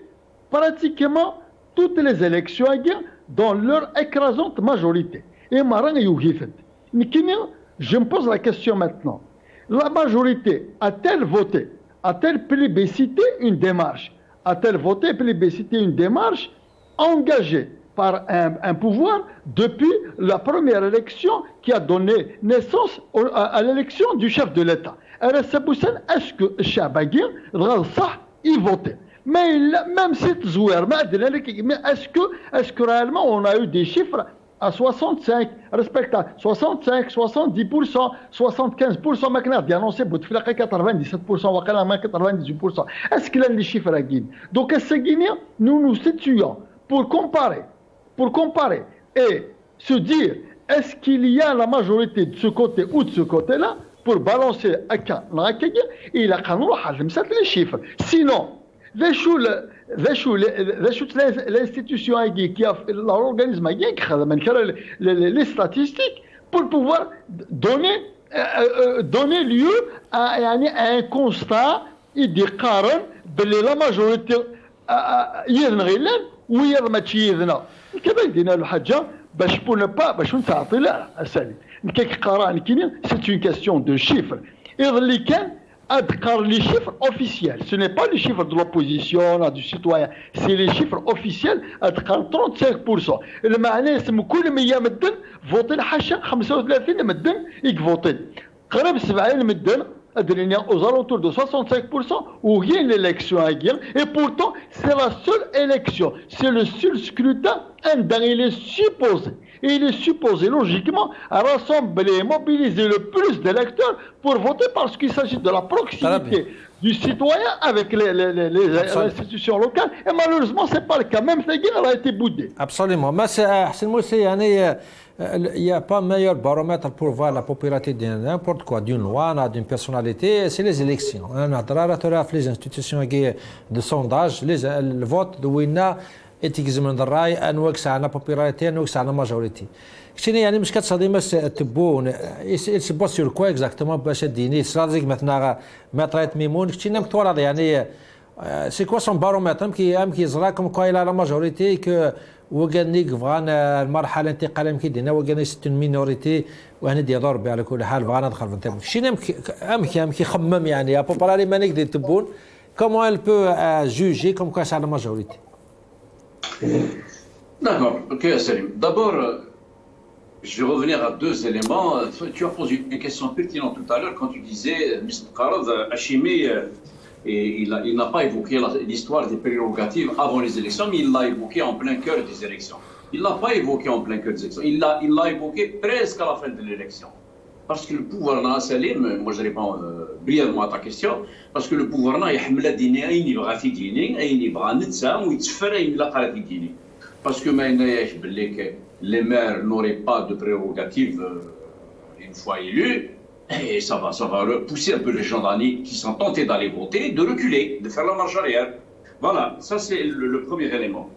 pratiquement toutes les élections dans leur écrasante majorité. Et je me pose la question maintenant. La majorité a-t-elle voté? A-t-elle plébiscité une démarche? A-t-elle voté et plébiscité une démarche engagée par un pouvoir depuis la première élection qui a donné naissance à l'élection du chef de l'État? Est-ce que Chabagir y votait? Mais même si est-ce que réellement on a eu des chiffres à 65, respectable, 65, 70%, 75%, maintenant annoncé 97%, 98%. Est-ce qu'il y a des chiffres à Guinée? Donc, à ce Guinéen, nous nous situons pour comparer et se dire est-ce qu'il y a la majorité de ce côté ou de ce côté-là pour balancer il a les chiffres. Sinon, l'institution qui a l'organisme les statistiques pour pouvoir donner lieu à un constat et dire la majorité c'est une question de chiffres. Les chiffres officiels, ce n'est pas les chiffres de l'opposition, du citoyen, c'est les chiffres officiels, 35%. Le معناه اسم كل 100 مدن فوتين حاشا 35 مدن يفوتين. قرب 70 مدن aux alentours de 65% où il y a une élection à guerre et pourtant c'est la seule élection, c'est le seul scrutin il est supposé. Et il est supposé logiquement rassembler et mobiliser le plus d'électeurs pour voter parce qu'il s'agit de la proximité du citoyen avec les institutions locales. Et malheureusement, ce n'est pas le cas. Même Fegin a été boudé. Absolument. Mais Hassan Moussi, il n'y a pas meilleur baromètre pour voir la popularité de n'importe quoi, d'une loi, d'une personnalité, c'est les élections. On a les institutions de sondage, le vote de Wina. اتيكزمن الراي ان وكس على بوبولاريتي ان وكس على ماجوريتي كشيني يعني مش كتصدي مس تبون يسبو سور كوا اكزاكتومون باش ديني سلازيك مثلا ما طريت ميمون كشينا متورا يعني سي كوا سون بارومتر كي زراكم كوا الى لا ماجوريتي كو وكانيك فغانا المرحله الانتقاليه يمكن دينا وكاني ست مينوريتي وهنا دي ضربي على كل حال فغانا ندخل في التم كشينا امكي خمم يعني بوبولاري مانيك دي تبون كومون ال بو جوجي كوم كوا سا لا ماجوريتي. D'accord, ok Salim. D'abord, je vais revenir à 2 éléments. Tu as posé une question pertinente tout à l'heure quand tu disais Mr. Karad Hachimi, il n'a pas évoqué l'histoire des prérogatives avant les élections, mais il l'a évoqué en plein cœur des élections. Il ne l'a pas évoqué en plein cœur des élections, il l'a évoqué presque à la fin de l'élection. Parce que le pouvoir n'a Salim, moi je réponds brièvement à ta question, parce que le pouvoir n'a يحمل الدين أين يبغى في ديني أين يبغى نتسام ويتسفر أين يلقى في ديني. Parce que maintenant les maires n'auraient pas de prérogatives une fois élus, et ça va pousser un peu les gens qui sont tentés d'aller voter, de reculer, de faire la marche arrière. Voilà, ça c'est le premier élément.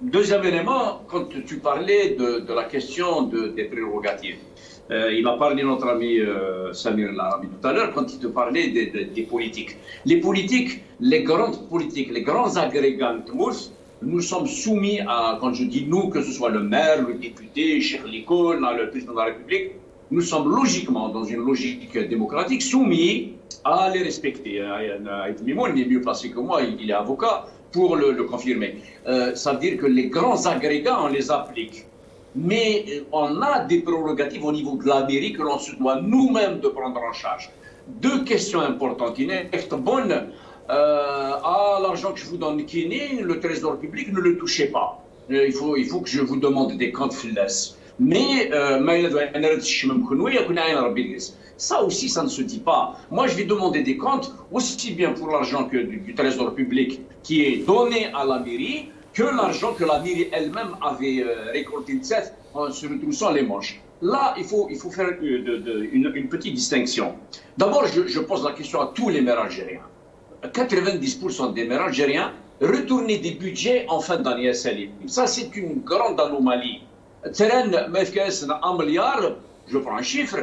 Deuxième élément, quand tu parlais de la question des prérogatives, Il a parlé notre ami Samir El-Arabi tout à l'heure quand il te parlait des politiques. Les politiques, les grandes politiques, les grands agrégats de Tmous, nous sommes soumis à, quand je dis nous, que ce soit le maire, le député, Cheikh Likon, le président de la République, nous sommes logiquement, dans une logique démocratique, soumis à les respecter. Mimoun est mieux placé que moi, il est avocat, pour le confirmer. Ça veut dire que les grands agrégats, on les applique. Mais on a des prérogatives au niveau de la mairie que l'on se doit nous-mêmes de prendre en charge. Deux questions importantes. Une est bonne. L'argent que je vous donne, le trésor public, ne le touchez pas. Il faut que je vous demande des comptes filas. Mais ça aussi, ça ne se dit pas. Moi, je vais demander des comptes aussi bien pour l'argent du trésor public qui est donné à la mairie que l'argent que la mairie elle-même avait récolté en se retroussant les manches. Là, il faut faire une petite distinction. D'abord, je pose la question à tous les maires algériens. 90% des maires algériens retourner des budgets en fin d'année. Ça, c'est une grande anomalie. Un milliard, je prends un chiffre,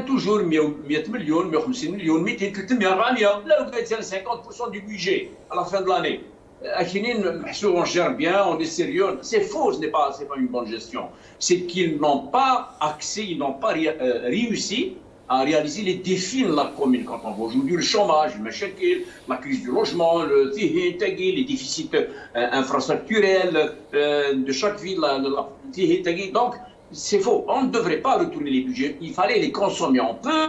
toujours 100 millions, 150 millions, 200, 300, là, vous êtes 50% du budget à la fin de l'année. On gère bien, on est sérieux. C'est faux, ce n'est pas une bonne gestion. C'est qu'ils n'ont pas accès, ils n'ont pas réussi à réaliser les défis de la commune. Quand on voit aujourd'hui le chômage, la crise du logement, les déficits infrastructurels de chaque ville, donc c'est faux. On ne devrait pas retourner les budgets, il fallait les consommer. On peut,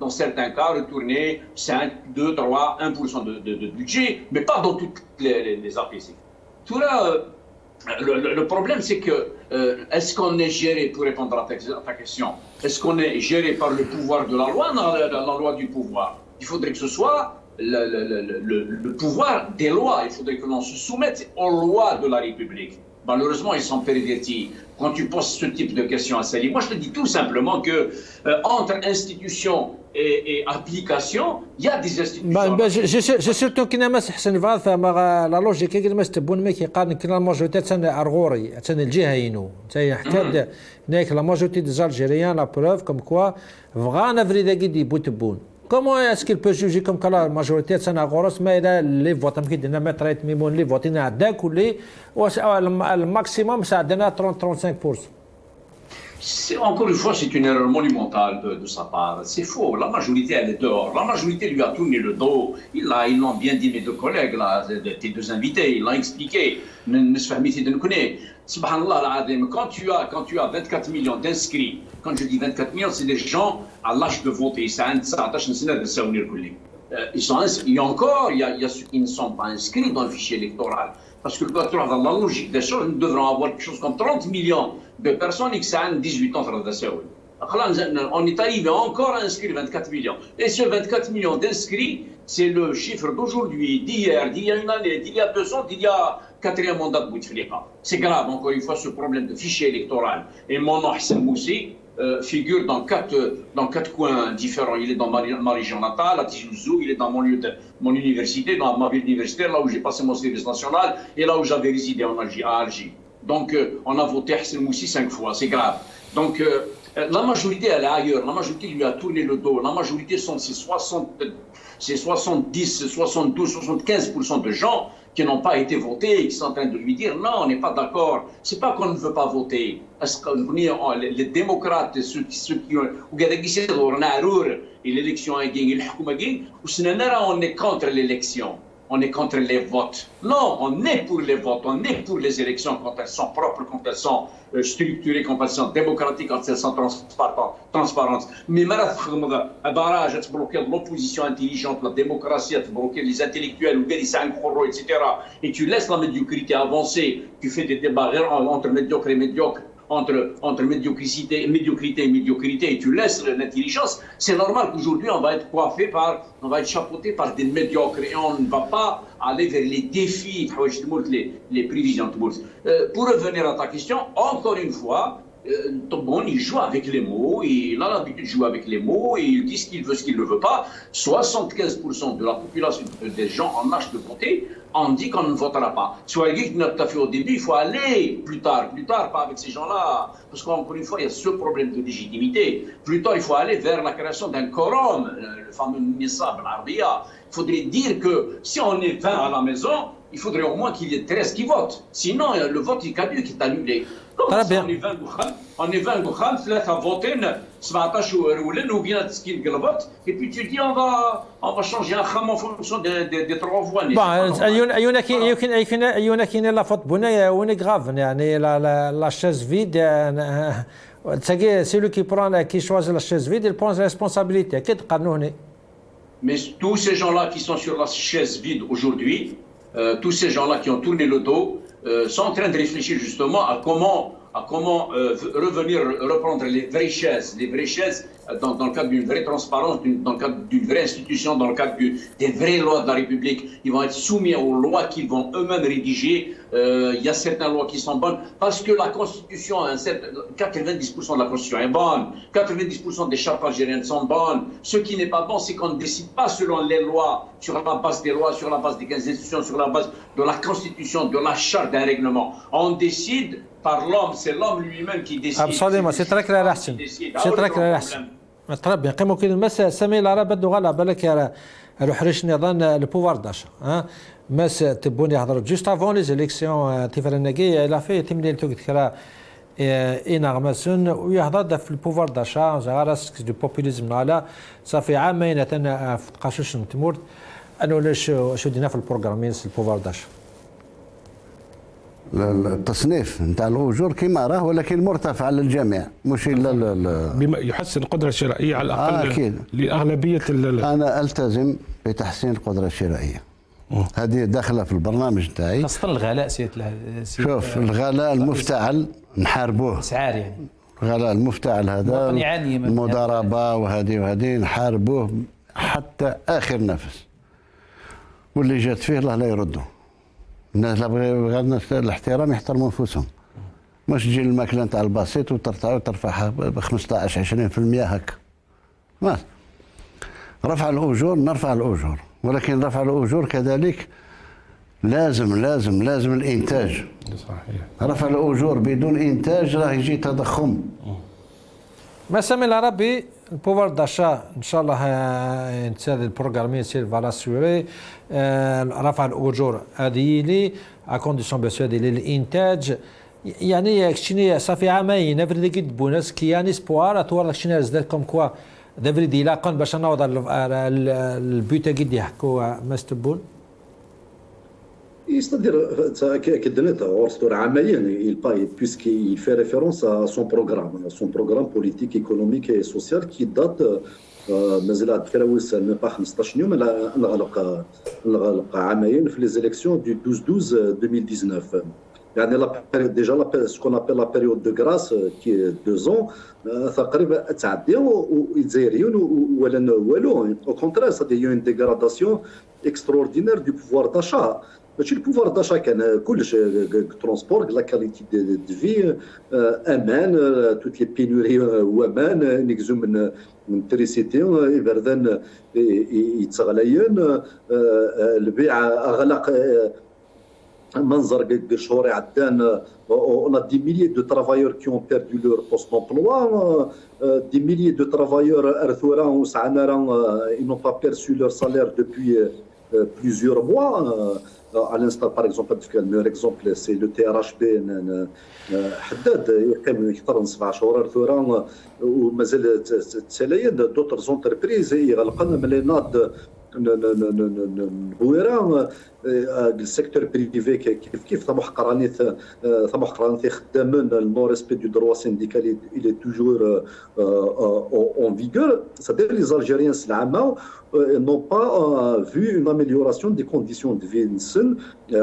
dans certains cas, retourner 5, 2, 3, 1% de budget, mais pas dans toutes les APC. Tout là, le problème, c'est que est-ce qu'on est géré, pour répondre à ta question, est-ce qu'on est géré par le pouvoir de la loi, la loi du pouvoir? Il faudrait que ce soit le pouvoir des lois. Il faudrait que l'on se soumette aux lois de la République. Malheureusement, ils sont pervertis. Quand tu poses ce type de questions à Salim, moi je te dis tout simplement que entre institution et application, il y a des institutions. J'ai surtout كنا ما حسن فاض فما لا لوجيك كنا ما استبون ما كيقارن كنا لا ماجوريتي تاع ارغوري تاع الجهه ينو تاع حكا هناك لا ماجوريتي دي الجيريان لا بروف كوم كوا فغانا فريدا كي بوتبون. Comment est-ce qu'il peut juger comme que la majorité de Sénagoros, mais les votes, les votes, il y a d'un coup, le maximum, ça donne 30-35%. Encore une fois, c'est une erreur monumentale de sa part. C'est faux. La majorité, elle est dehors. La majorité lui a tourné le dos. Ils l'ont bien dit, mes deux collègues, là, tes deux invités, ils l'ont expliqué. Subhanallah, quand tu as 24 millions d'inscrits, quand je dis 24 millions, c'est des gens à l'âge de voter. Il y a encore, ils ne sont pas inscrits dans le fichier électoral. Parce que dans la logique des choses, nous devrons avoir quelque chose comme 30 millions de personnes qui ont 18 ans. On est arrivé encore à inscrire 24 millions. Et ce 24 millions d'inscrits, c'est le chiffre d'aujourd'hui, d'hier, d'il y a une année, d'il y a 2 ans, d'il y a 4e mandat de Bouteflika. C'est grave, encore une fois, ce problème de fichier électoral. Et mon nom, Hassan Moussi, figure dans quatre coins différents. Il est dans ma région natale, à Tijouzou, il est dans mon université, dans ma ville universitaire, là où j'ai passé mon service national et là où j'avais résidé à Alger. Donc, on a voté Hassan Moussi 5 fois, c'est grave. Donc, la majorité, elle est ailleurs. La majorité lui a tourné le dos. La majorité sont ces 70, 72, 75% de gens qui n'ont pas été votés et qui sont en train de lui dire non, on n'est pas d'accord. C'est pas qu'on ne veut pas voter. Parce que les démocrates, ceux qui ont et l'élection a gagné, on est contre l'élection. On est contre les votes. Non, on est pour les votes, on est pour les élections quand elles sont propres, quand elles sont structurées, quand elles sont démocratiques, quand elles sont transparentes. Mais malheureusement, un barrage à te bloquer de l'opposition intelligente, la démocratie, à te bloquer les intellectuels, etc. Et tu laisses la médiocrité avancer, tu fais des débats entre médiocres et médiocres, entre médiocrité et médiocrité, et tu laisses l'intelligence, c'est normal qu'aujourd'hui on va être chapeauté par des médiocres et on ne va pas aller vers les défis, les prévisions. Pour revenir à ta question, encore une fois, Tombon, il joue avec les mots, il a l'habitude de jouer avec les mots, et il dit ce qu'il veut, ce qu'il ne veut pas. 75% de la population, des gens en âge de voter, on dit qu'on ne votera pas. Soit dit que notre fait au début, il faut aller plus tard, pas avec ces gens-là, parce qu'encore une fois, il y a ce problème de légitimité. Plus tard, il faut aller vers la création d'un quorum, le fameux Nisab al-Arbiya. Il faudrait dire que si on est 20 à la maison, il faudrait au moins qu'il y ait 13 qui votent. Sinon, le vote est caduc, est annulé. Comme ça, on est 20 Goukham, 3 votés, 17 ou bien ce qu'il vote, et puis tu dis on va changer un kham en fonction des 3 voix. يونا كاين لا فوت بنا وين غاف يعني لا شاز فيد سي لو كي برون كي شواز لا شاز فيد il prend la responsabilité كي تقارنوا هنا. Mais tous ces gens-là qui sont sur la chaise vide aujourd'hui, tous ces gens-là qui ont tourné le dos, sont en train de réfléchir justement à comment revenir, reprendre les vraies chaises dans le cadre d'une vraie transparence, dans le cadre d'une vraie institution, dans le cadre des vraies lois de la République. Ils vont être soumis aux lois qu'ils vont eux-mêmes rédiger. Il y a certaines lois qui sont bonnes parce que la Constitution, 90% de la Constitution est bonne, 90% des chartes algériennes sont bonnes. Ce qui n'est pas bon, c'est qu'on ne décide pas selon les lois, sur la base des lois, sur la base des institutions, sur la base de la Constitution, de la charte, d'un règlement. On décide par l'homme, c'est l'homme lui-même qui décide. Absolument, c'est très clair, Hassan. C'est très clair, Hassan. Très bien. Comme on dit, سامي لا راه بده غلا بالك روح ريش نظام البوفار داشا مس تبوني يهضر جوست افون لي زيليكسيون تيفرناكي الى في تمني توك كرا انغماسون ويهضر في البوفار داشا زغارس دو بوبوليزم على صافي عامين انا في قاشوش نتمرد انا شو دينا في البروغرامين البوفار داشا التصنيف نتاع الاجور كما راه ولكن مرتفع للجميع مش الا بما يحسن القدره الشرائيه على الاقل أكيد. لاغلبيه انا التزم بتحسين القدره الشرائيه. هذه داخله في البرنامج تاعي. خاصه الغلاء شوف الغلاء المفتعل نحاربوه. اسعار يعني. الغلاء المفتعل هذا المضاربه وهذه نحاربوه حتى اخر نفس. واللي جات فيه الله لا يرده. الناس بغينا الاحترام يحترموا انفسهم. مش تجي الماكله نتاع البسيط وترفعها ب 15 20% هكا. ما رفع الاجور نرفع الاجور ولكن رفع الاجور كذلك لازم الانتاج. صحيح. رفع الاجور بدون انتاج راه يجي تضخم. ما سامي العربي البوفر داشا ان شاء الله هذا البروغرامي سير فالا سوري رفع الاجور هذه لي ا كونديسيون بيان سور ديال الانتاج يعني كشني صافي عامين نفرد كيد بوناس كياني سبوار اتوار كشني رزدال كوم كوا دافري دي لاقون باش نوض البيوتا كيد يحكوا ماستبون. C'est-à-dire, puisqu'il fait référence à son programme politique, économique et social qui date مازال تكراوس ما 15 يوم نغلق عامين في les élections du 12/12/2019. يعني déjà ce qu'on appelle la période de grâce qui est 2 ans تقريبا تعدي والجزائريين ولا والو. Au contraire, il y a une dégradation extraordinaire du pouvoir d'achat. ماشي البوفوار داشا كان كلش ترونسبور لا كاليتي دو في امان توت لي بينوري وامان نكزو من تريسيتي يبردان يتغليين البيع اغلق منظر شهور عدان. On a des milliers de travailleurs qui ont perdu leur poste d'emploi, des milliers de travailleurs ils n'ont pas perçu leur salaire depuis plusieurs mois. À l'instant, par exemple, le meilleur exemple, c'est le TRHP. حداد يقيم أكثر من 7 شهور ثورة ومازال تساليين d'autres entreprises يغلقن ملينات نبويرة السيكتور بريفي كيف ثم حقرانيث خدامين النو ريسبي دو دروا سينديكال il est toujours en vigueur. C'est-à-dire les Algériens العامة n'ont pas vu une amélioration des conditions de vie.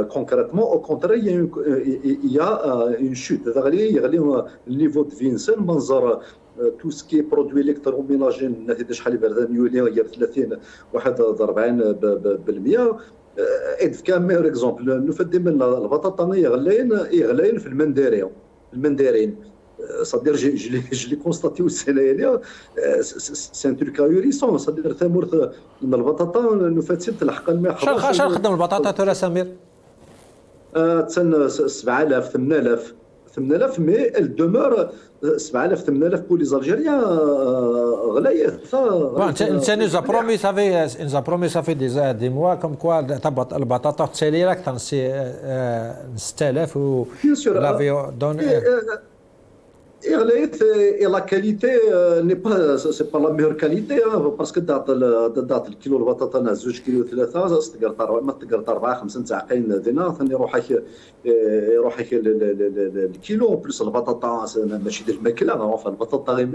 Concrètement, au contraire, il y a une chute. Le niveau de vie منظر tout ce qui est produit électroménager نتيجة شحال بردان يولي غير 30-41%. كان ميور اكزومبل نفدي من البطاطا غلاين في المندارين c'est-à-dire je l'ai constaté aussi l'année, c'est un truc ahurissant, c'est-à-dire ثمرة من البطاطا نفاتيل تلحق الماء شحال خدم البطاطا ترى سمير؟ تسن 7000 8000 مي ال دومور 7000 8000 pour les Algériens غلاية. انت nous a promis ça fait des mois comme quoi البطاطا تسالي اكثر 6000 و l'avait donné. Et la qualité c'est pas la meilleure qualité parce que دات الكيلو البطاطا 2 كيلو 3 تقدر ما تقدر 4 5 تعقين دينار ثاني يروحك الكيلو بلس البطاطا ماشي ديال الماكله البطاطا غير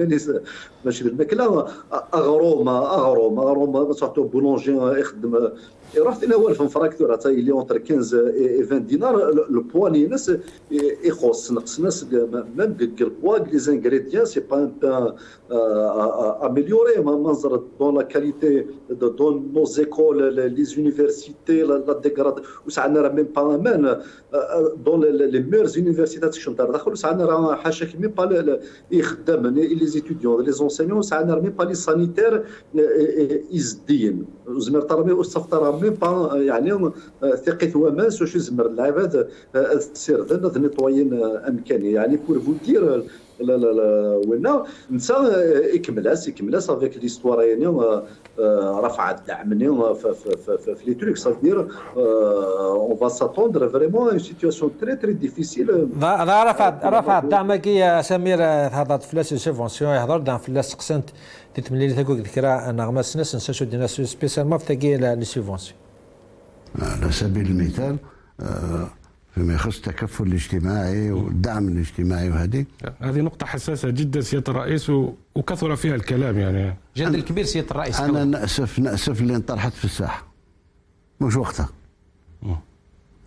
ماشي ديال الماكله اغروم صحتو بولونجي يخدم رحت انا هو في فراكتور حتى اللي اونتر 15 و 20 دينار لو بوا ناس يخص نقص ناس ميم البوا لي زانغريديان سي با اميليوري منظر دون لا كاليتي دون نو زيكول لي زونيفرسيتي لا ديغراد وسعنا راه ميم با مان دون لي ميرز يونيفرسيتات شنو داخل وسعنا راه حاشاك ميم با يخدم لي زيتيديون لي زونسينيون سعنا ميم با لي سانيتير يزدين زمر ترمي واستفطر ميم با يعني ثقه وماس واش يزمر العباد تسير ذا نيطويين امكانيه يعني بور فو دير لا لا لا وين نسى يكملاس افيك ليستوار يعني رفع الدعم في لي تروك صافير اون فا ساتوندر فريمون اون سيتواسيون تري تري ديفيسيل. رفع الدعم كي سمير هذا فلاس سيفونسيون يهضر دعم فلاس قسنت تتملي لي تقول ذكرى نغمه سنس نساشو دينا سبيسيالمون في تاكي لي سيفونسيون. على سبيل المثال فيما يخص التكفل الاجتماعي والدعم الاجتماعي وهذه نقطة حساسة جدا سيادة الرئيس وكثر فيها الكلام يعني جدل كبير سيادة الرئيس. أنا نأسف اللي انطرحت في الساحة مش وقتها.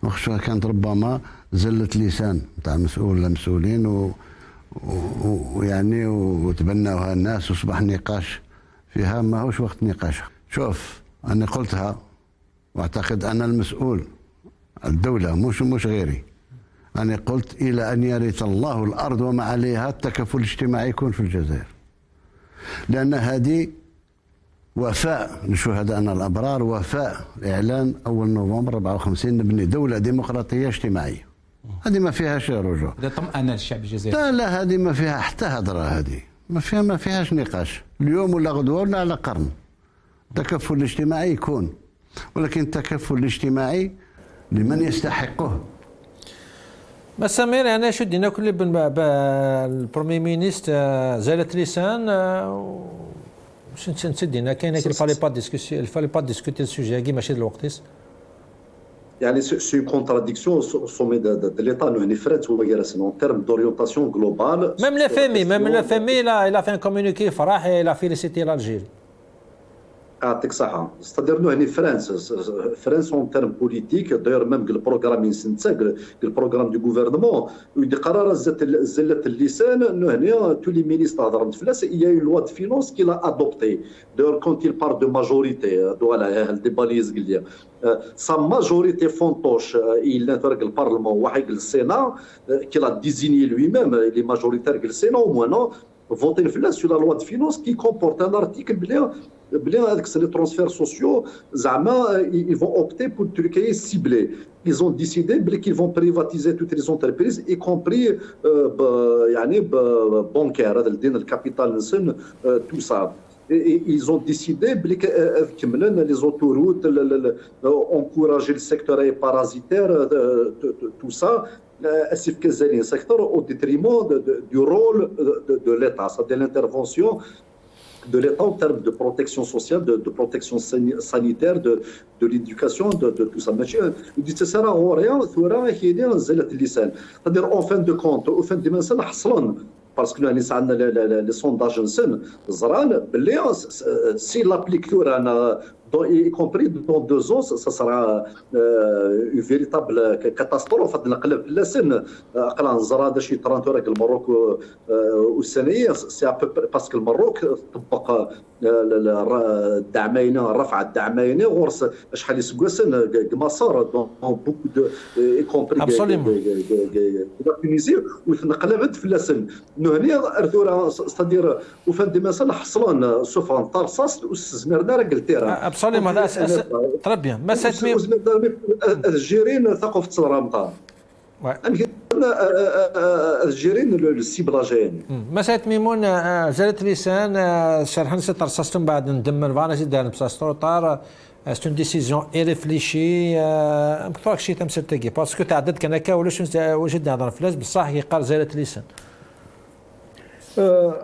وقتها كانت ربما زلة لسان نتاع المسؤولين ويعني وتبناوها الناس وصبح نقاش فيها ما هوش وقت نقاشها. شوف أنا قلتها واعتقد أنا المسؤول الدولة مش غيري. أنا قلت إلى أن يرث الله الأرض وما عليها التكافل الاجتماعي يكون في الجزائر، لأن هذه وفاء لشهدائنا الأبرار، وفاء إعلان أول نوفمبر 54 نبني دولة ديمقراطية اجتماعية. هذه ما فيهاش رجوع. هذا طمأنة للشعب الجزائري. لا هذه ما فيها حتى هضرة، هذه ما فيهاش نقاش. اليوم ولا غدوة ولا على قرن التكافل الاجتماعي يكون، ولكن التكافل الاجتماعي لمن يستحقه. بس سمير يعني شو دينا كل البرومي مينيست زالت لسان واش دينا كاين الفالي با ديسكوتي السوجي كي ماشي الوقت. يعني سي اون كونتراديكسيون سومي دو ليتا نو يعني فرات هو جالس اون تيرم دوريونتاسيون جلوبال. ميم لا فامي لا فان كومونيكي فرح لا فيليسيتي لالجيري. يعطيك صحة. ستادير نو يعني فرنسا اون تيرم بوليتيك داير ميم البروغرام ينسنتا البروغرام دو غوفرنمون ودي قرار زلت اللسان نو هنا تو لي مينيستر هضروا فلاس il y a une loi de finance qu'il a adoptée d'ailleurs quand il parle de majorité voilà الديبا اللي يزقل ليا sa majorité fantoche il interroge le parlement واحد السينات qu'il a désigné lui-même les majoritaires du Sénat au moins non voter sur la loi de finance qui comporte un article بلي هذاك لي ترونسفير سوسيو زعما ils vont opter pour Turquie ciblé. Ils ont décidé qu'ils vont privatiser toutes les entreprises y compris يعني bancaire هذا الدين الكابيتال نسن tout ça. Ils ont décidé كملنا les autoroutes encourager le secteur parasitaire tout ça اسف كزالين secteur au détriment du rôle de l'État, c'est-à-dire l'intervention de l'État en termes de protection sociale, de protection sanitaire, de l'éducation, de tout ça. Il dit c'est ça, on rien, c'est-à-dire en fin de compte, au fin de compte, parce que nous avons les sondages, si l'applique y compris dans 2 ans, ça sera une véritable catastrophe. نقلب في اللسن قلع نزرا شي 30 راك المروك والسنيه سي باسكو المروك طبق الدعمين رفع الدعمين غورس شحال يسكوسن مسار دون بوكو دو y compris لا تونيزي ونقلبت في اللسن هنا ارثورا ستادير وفان دي مثلا حصلون سوف طرصاص واستزمرنا راه قلتيرا ابسوليوم هذا تري بيان ما ساتمي الجيرين ثقافه الرمضان الجيرين السيبلاجين ما سات ميمون زالت لسان شرحنا سترصاصتم بعد ندمر فانا زيد دار بساستروطار سي اون ديسيزيون ايريفليشي مكثرك شي تمسر تاكي باسكو تعدد كان هكا ولا وجد نهضر فلاس بصح يقال زالت لسان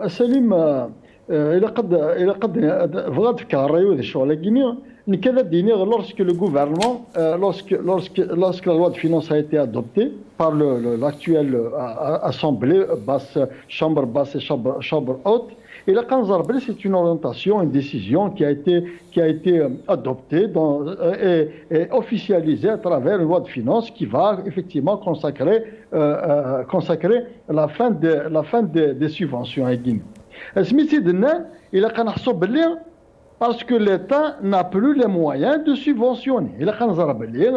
سليم الى قد بغات فكر الرايو ذي الشغل كينيا كذا ديني lorsque le gouvernement lorsque la loi de finances a été adoptée par l'actuelle assemblée chambre basse et chambre haute. Et la Kanzarbel, c'est une orientation, une décision qui a été adoptée et officialisée à travers une loi de finances qui va effectivement consacrer la fin des subventions à Guinée. Il a parce que l'État n'a plus les moyens de subventionner. Il a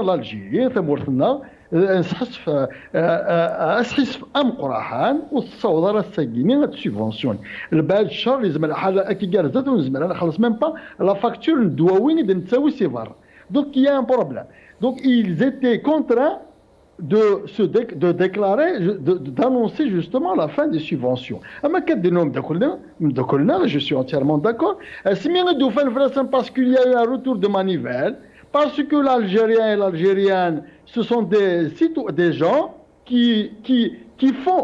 l'Algérie, اسحس ام قراحان والصوضه الساكينين تسبونسيون البال الشهر لازم الحاله كي جارزات ونزمر انا خلص ميم با لا فاكتور ندواوين اذا نساوي سيفار دونك يا ان بروبليم دونك ils étaient contraints de déclarer, d'annoncer justement la fin des subventions. Je suis entièrement d'accord. Parce qu'il y a eu un retour de manivelle, parce que l'Algérien et l'Algérienne, ce sont des gens qui font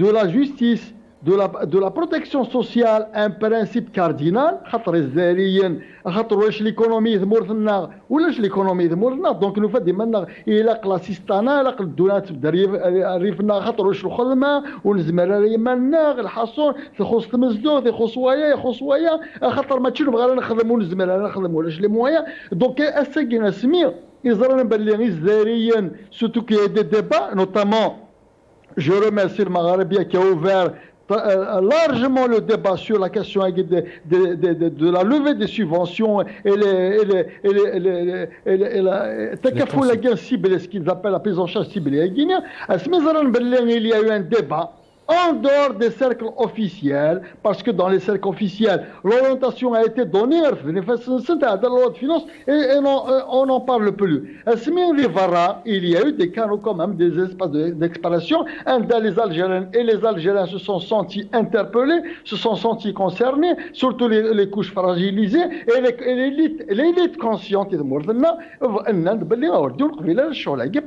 de la justice, de la protection sociale un principe cardinal. l'économie donc nous fait des maintenant il a classistana la الدولات ريفنا خاطر واش الخدمه ونزمر يمنا الحصون تخص مزدود يخص ويا خاطر ما تشوف غير نخدم ونزمر نخدم ولاش لي مويا دونك اسكينا سمير يزرنا باللي الجزائريين surtout qu'il y a des débats notamment je remercie le Maghrébien qui a ouvert largement le débat sur la question de la levée des subventions et la cible, ce qu'ils appellent la prise en charge ciblée à Guinée. Il y a eu un débat en dehors des cercles officiels, parce que dans les cercles officiels, l'orientation a été donnée à la loi de finances et on n'en parle plus. Il y a eu des canaux quand même, des espaces d'expression. Les Algériens et les Algériens se sont sentis interpellés, se sont sentis concernés, surtout les couches fragilisées et l'élite consciente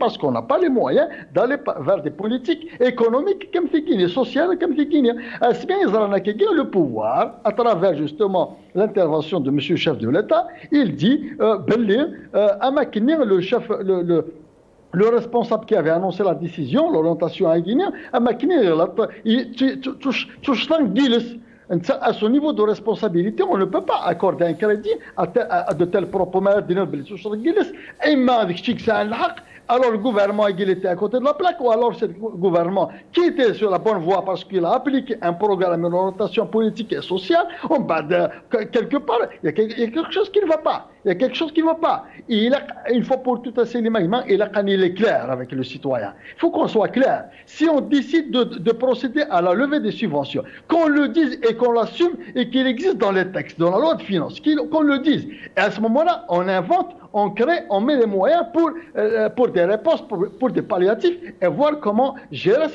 parce qu'on n'a pas les moyens d'aller vers des politiques économiques comme Guinée. Social comme Guinée. Le pouvoir, à travers justement l'intervention de M. le chef de l'État, il dit le responsable qui avait annoncé la décision, l'orientation à Guinée, à ce niveau de responsabilité, on ne peut pas accorder un crédit à de tels propos. Alors le gouvernement était à côté de la plaque, ou alors c'est le gouvernement qui était sur la bonne voie parce qu'il a appliqué un programme d'orientation politique et sociale. Quelque part, il y a quelque chose qui ne va pas. Il y a quelque chose qui ne va pas. Il faut pour tout assez il est clair avec le citoyen. Il faut qu'on soit clair. Si on décide de procéder à la levée des subventions, qu'on le dise et qu'on l'assume et qu'il existe dans les textes, dans la loi de finances, qu'on le dise. Et à ce moment-là, on invente, on crée, on met les moyens pour des réponses, pour des palliatifs et voir comment gérer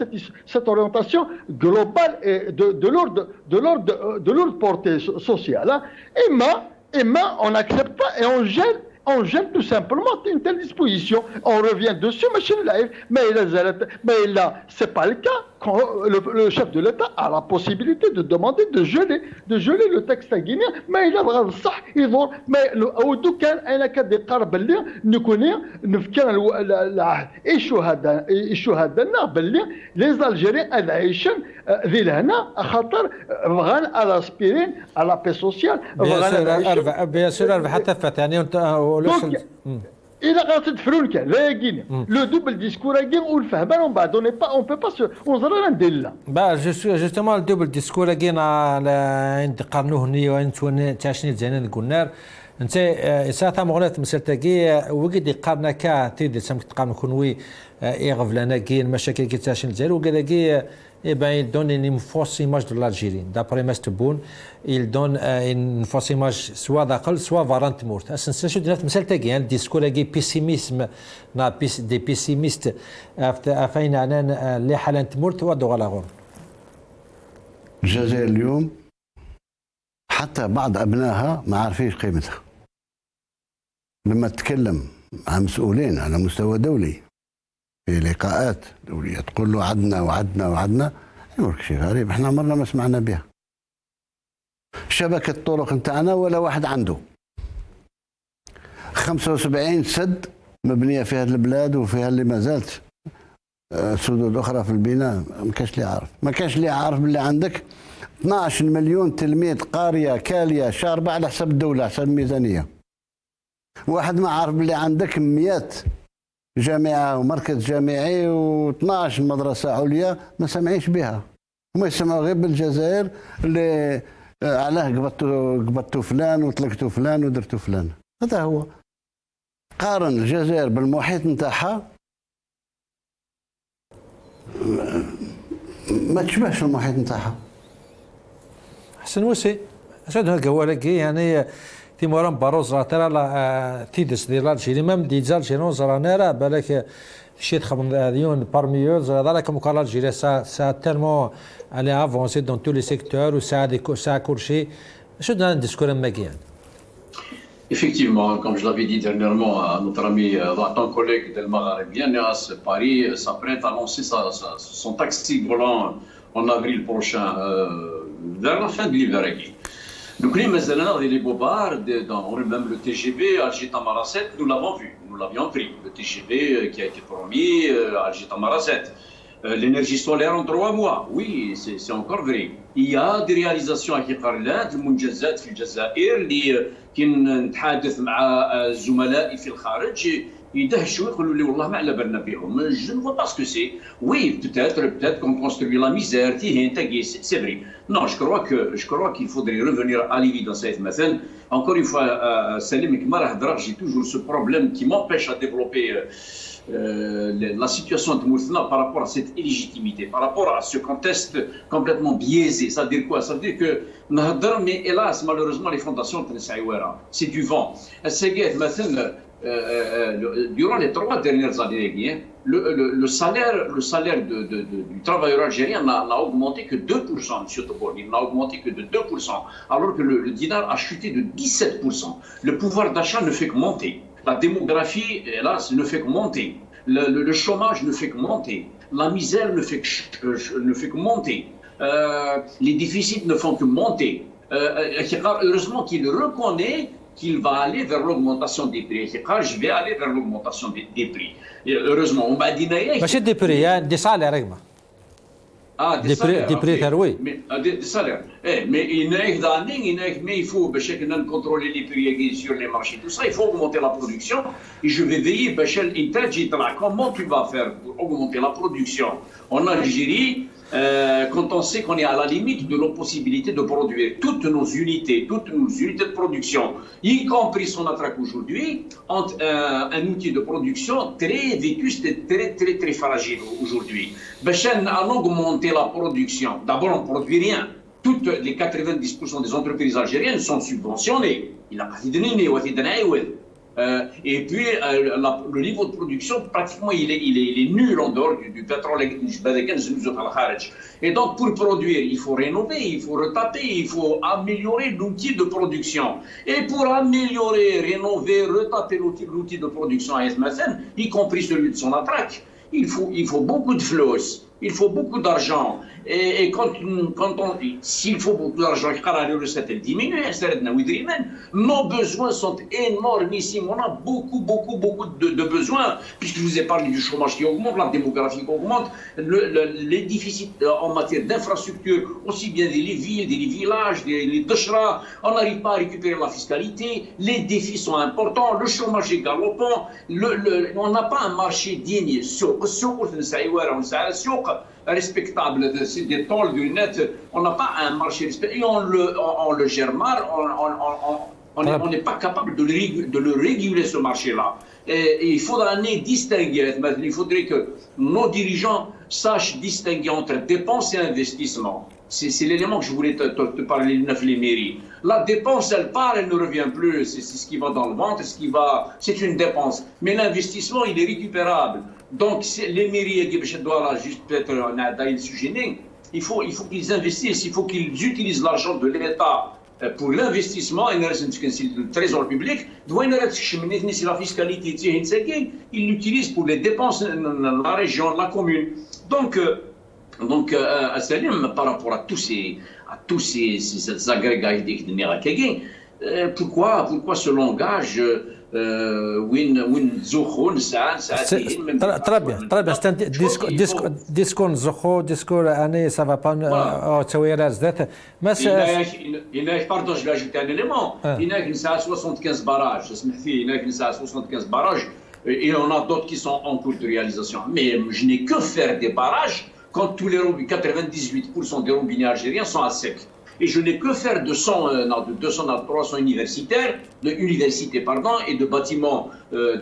cette orientation globale et de lourde portée sociale. Et on n'accepte pas et on gêne tout simplement une telle disposition. On revient dessus, monsieur Laïf, mais là, c'est pas le cas. quand le chef de l'État a la possibilité de demander de geler le texte guinéen. Mais il a le صح يدور ما ودو كان انا كدي قرب باللي نكوني نفكر العهد الشهداء باللي لي زالجيريان عايشين ذي لهنا خاطر بغان الاسبيرين على بي سوسيال بيان سور حتى ثاني إذا غتدفرون كان لا يجينا لو دوبل ديسكور كاين والفهمان ومن بعد اون بو با ونزرنا ندير لا با جوستومون الدوبل ديسكور كاين عند قرنوه ني وانت تاشني زين قلنا انت ساعه مغلات مسلتاكي وقد قارنا كا تيدي سمك تقام كونوي يغف لنا كاين مشاكل كي تاشن ديال وكذا eh ben, il donne une fausse image de l'Algérie. D'après Mesteboun, il donne une fausse image soit d'Aqal, soit varante morte. C'est ce que le discours est pessimisme, des pessimistes, afin les halent morte ou d'Oghalagon. الجزائر اليوم حتى بعض أبنائها ما عارفينش قيمتها. لما تتكلم مع مسؤولين على مستوى دولي في لقاءات دولية تقول له عدنا يقول لك شيء غريب احنا عمرنا ما سمعنا بها. شبكة الطرق نتاعنا ولا واحد عنده 75 سد مبنية في هذه البلاد وفيها اللي ما زالت سدود أخرى في البناء. ما كانش اللي عارف باللي عندك 12 مليون تلميذ قارية كالية شاربة على حساب الدولة على حساب الميزانية. واحد ما عارف باللي عندك 100 جامعة ومركز جامعي و12 مدرسة عليا ما سمعيش بها. هما يسمعوا غير بالجزائر اللي علاه قبضتوا فلان وطلقتوا فلان ودرتوا فلان. هذا هو. قارن الجزائر بالمحيط نتاعها ما تشبهش المحيط نتاعها. حسن وسي أشد هذا قوالكي يعني تيموران باروز راه لا تيدس ديال الجيري مام دي زالجيرون زرانا راه بالك شي تخمديون بارمي eux là comme quand l'Algérie ça a tellement allé avancer dans tous les secteurs où ça a coché je donne un discours maguien. Effectivement, comme je l'avais dit dernièrement à notre ami ton collègue del Maghrébien, Paris s'apprête à lancer son taxi volant en avril prochain vers la fin de l'hiver. Donc, les bobards, même le TGV Alger-Tamara 7, nous l'avons vu, nous l'avions pris. Le TGV qui a été promis, Alger-Tamara 7. L'énergie solaire en 3 mois, oui, c'est encore vrai. Il y a des réalisations à Kikarlat, المنجزات في الجزائر اللي كي نتحادث مع زملائي في الخارج يدهشوا يقولوا لي والله ما على بالنا بهم. Je ne vois pas ce que c'est. Oui, peut-être qu'on construit la misère, c'est vrai. Non, je crois qu'il faudrait revenir à l'évidence. Encore une fois, Salim Kmar, j'ai toujours ce problème qui m'empêche à développer la situation de Moussna par rapport à cette illégitimité, par rapport à ce contexte complètement biaisé. Ça veut dire quoi? Ça veut dire que, mais hélas, malheureusement, les fondations, c'est du vent. Durant les 3 dernières années, le salaire du travailleur algérien n'a augmenté que 2%, M. Tobor, il n'a augmenté que de 2%, alors que le dinar a chuté de 17%. Le pouvoir d'achat ne fait que monter. La démographie, hélas, ne fait que monter. Le chômage ne fait que monter. La misère ne fait que monter. Les déficits ne font que monter. Heureusement qu'il reconnaît qu'il va aller vers l'augmentation des prix. Je vais aller vers l'augmentation des prix. Et heureusement, on m'a dit... ماشي دي بري دي salaires رقمة. Des prix تروي. Des salaires. Mais il faut contrôler les prix sur les marchés. Tout ça, il faut augmenter la production. Et je vais veiller, comment tu vas faire pour augmenter la production en Algérie quand on sait qu'on est à la limite de l'impossibilité de produire toutes nos unités de production, y compris son attraque aujourd'hui, entre un outil de production très vétuste et très fragile aujourd'hui. En augmenter la production, d'abord on ne produit rien. Toutes les 90% des entreprises algériennes sont subventionnées. Il a pas dit et puis le niveau de production pratiquement il est nul en dehors du pétrole. Et donc pour produire il faut rénover, il faut retaper, il faut améliorer l'outil de production. Et pour améliorer, rénover, retaper l'outil de production à SMSN, y compris celui de son attraque, il faut beaucoup de flows. Il faut beaucoup d'argent. Et quand on dit s'il faut beaucoup d'argent, les recettes diminuent, nos besoins sont énormissimes. On a beaucoup de besoins, puisque je vous ai parlé du chômage qui augmente, la démographie qui augmente, les déficits en matière d'infrastructure, aussi bien des villes, des villages, des doshra, on n'arrive pas à récupérer la fiscalité, les défis sont importants, le chômage est galopant, on n'a pas un marché digne, respectable, c'est des tôles du net, on n'a pas un marché respectable, et on le gère mal, on n'est pas capable de le réguler ce marché-là. Et il faudra distinguer, il faudrait que nos dirigeants sachent distinguer entre dépenses et investissement. C'est l'élément que je voulais te parler, les mairies. La dépense, elle part, elle ne revient plus, c'est ce qui va dans le ventre, c'est une dépense. Mais l'investissement, il est récupérable. Donc les mairies, juste peut-être un sujet, il faut qu'ils investissent, il faut qu'ils utilisent l'argent de l'État pour l'investissement, le trésor public, la fiscalité, ils l'utilisent pour les dépenses de la région, de la commune. Donc, Salim, par rapport à tous ces agrégats, pourquoi ce langage très bien. C'est un discours زخو discours année ça va pas تسوي ذات pardon, je vais ajouter un élément. Il y a 75 barrages, il y a 75 barrages et on a d'autres qui sont en cours de réalisation. Mais je n'ai que faire des barrages quand tous les 98% des robinets algériens sont à sec. Et je n'ai que faire de 200 à 300 universités et de bâtiments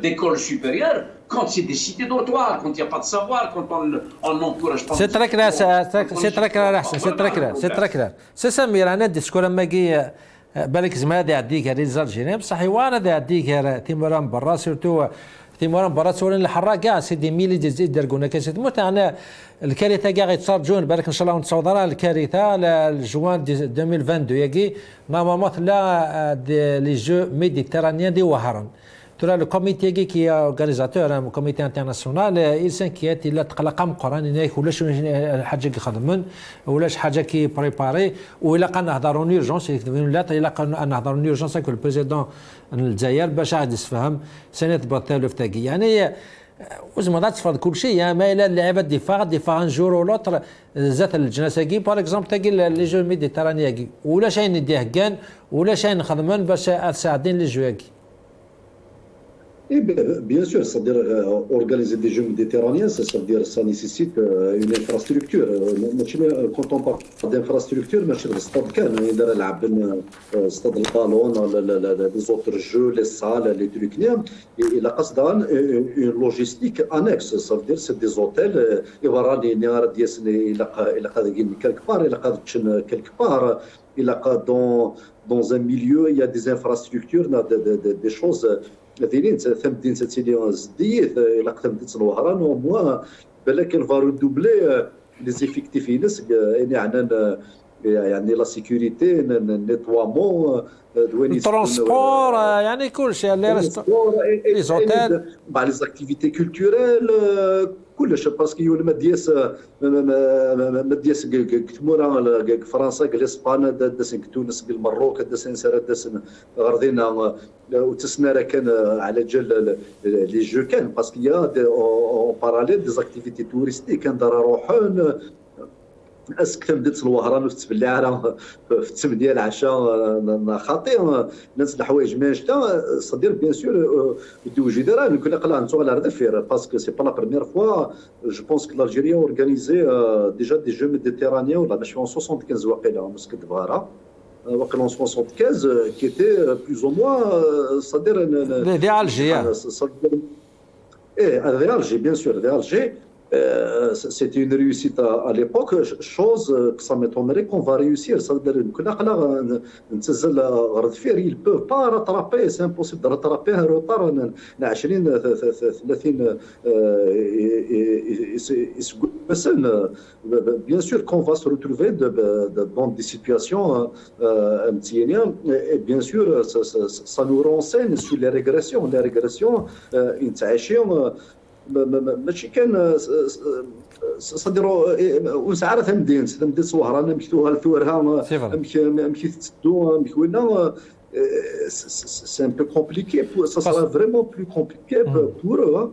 d'écoles supérieures quand c'est des cités dortoirs, quand il n'y a pas de savoir, quand on n'encourage pas. C'est très clair, c'est très clair. C'est ça, Mirana, discours ماجي بالك زمان يعديك هذه الجزائريين بصح وانا يعديك تيموران برا سيرتو تيموران برا سولين الحراق كاع سي دي ميلي دي زيد دركونا كاسيت موت انا الكارثه كاع غيتصار جون بالك ان شاء الله نتصورها الكارثه لجوان 2022 ياكي نورمالمون لا لي جو ميديتيرانيان دي وهران le comité qui est organisateur, un comité international, il s'inquiète, il a تقلق مقران هناك ولاش حاجه يخدمون ولاش حاجه كي بريباري ولا كنهضروا اورجونس لا الا نهضروا اورجونس كو البريزيدون الجزائر باش غادي يتفهم سنه بطل فتاكي يعني وزعما غادي تفرض كل شيء ما الى اللعيبه الدفاع ان جور ولوتر ذات الجناساكي باغ اكزومبل تاكي لي جو ميديتيرانياكي ولا شي نديه كان ولا شي نخدمون باش تساعدين لي جواكي. Et bien sûr, c'est-à-dire organiser des Jeux méditerranéens, c'est-à-dire ça nécessite une infrastructure. Quand on parle d'infrastructure, le stade Cannes, le stade de ballon, les autres jeux, les salles, les trucs, et la Qasdan, une logistique annexe, ça veut dire c'est des hôtels, et voilà, quelque part, dans un milieu, il y a des infrastructures, des choses. مثلا ثمدين تاتيلي زديت الى قدمت الوهران وموا بالك الفارو دوبلي لي زيفيكتيف ينس يعني لا سيكوريتي النيتوامون الترونسبور يعني كل شيء لي زوتيل مع لي زاكتيفيتي كولتوريل كلش باسكو ما دياس كتمورا فرنسا اسبان داسن تونس المروك داسن سرا داسن غردينا وتسنا راه كان على جال لي جو كان باسكو يا اون باراليل دي زاكتيفيتي توريستيك كان دار روحون اسك تمدت الوهران وتتبلع راه في 8 العشاء خطير ناس الحوايج ما شتا صدير بيان سور توجد راه كنا قلنا نتو على الرفير باسكو سي با لا بروميير فوا جو بونس كو الجيريا اورغانيزي ديجا دي جو ميديتيرانيان ولا ماشي 75 واقيلا مسكت بغاره وقيلا 75 كي تي بلوز او موا صدير دي الجي ايه هذا الجي بيان سور هذا الجي. C'était une réussite à l'époque, chose que ça m'étonnerait qu'on va réussir. Ça veut dire que ils ne peuvent pas rattraper, c'est impossible de rattraper un retard. Bien sûr qu'on va se retrouver dans des situations et bien sûr ça nous renseigne sur les régressions. Les régressions, ماشي كان صدروا ونسعى تمدين صوهران مشتوها الثورها مشي تسدو مشوينا c'est un peu compliqué, ça sera vraiment plus compliqué pour eux.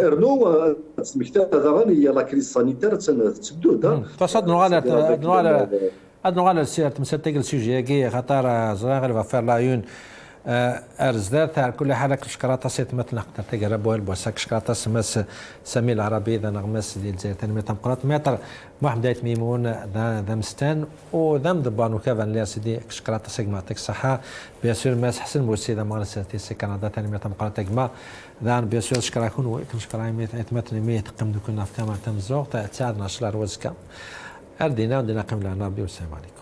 Erno, il y a la crise sanitaire, نغال السير تمسك السوجي كي خطر صغير وفر لايون ارزدات على كل حال شكراطه سيت مثل نقدر تقرب والبوسك شكراطه سمس سمي العربي ذا نغمس ديال الجزائر تنميه تمقرات متر محمد دايت ميمون ذا مستان وذم دبان وكافن لي سيدي شكراطه سيغماتيك صحه بيان سور ماس حسن موسي ذا مغرساتي سي كندا تنميه تمقرات تجما ذا بيان سور شكراكون وكنشكر متن 100 تقم كنا في كاميرا تمزوق تاع 12 روزكا اردينا ودينا قبل النبي والسلام عليكم.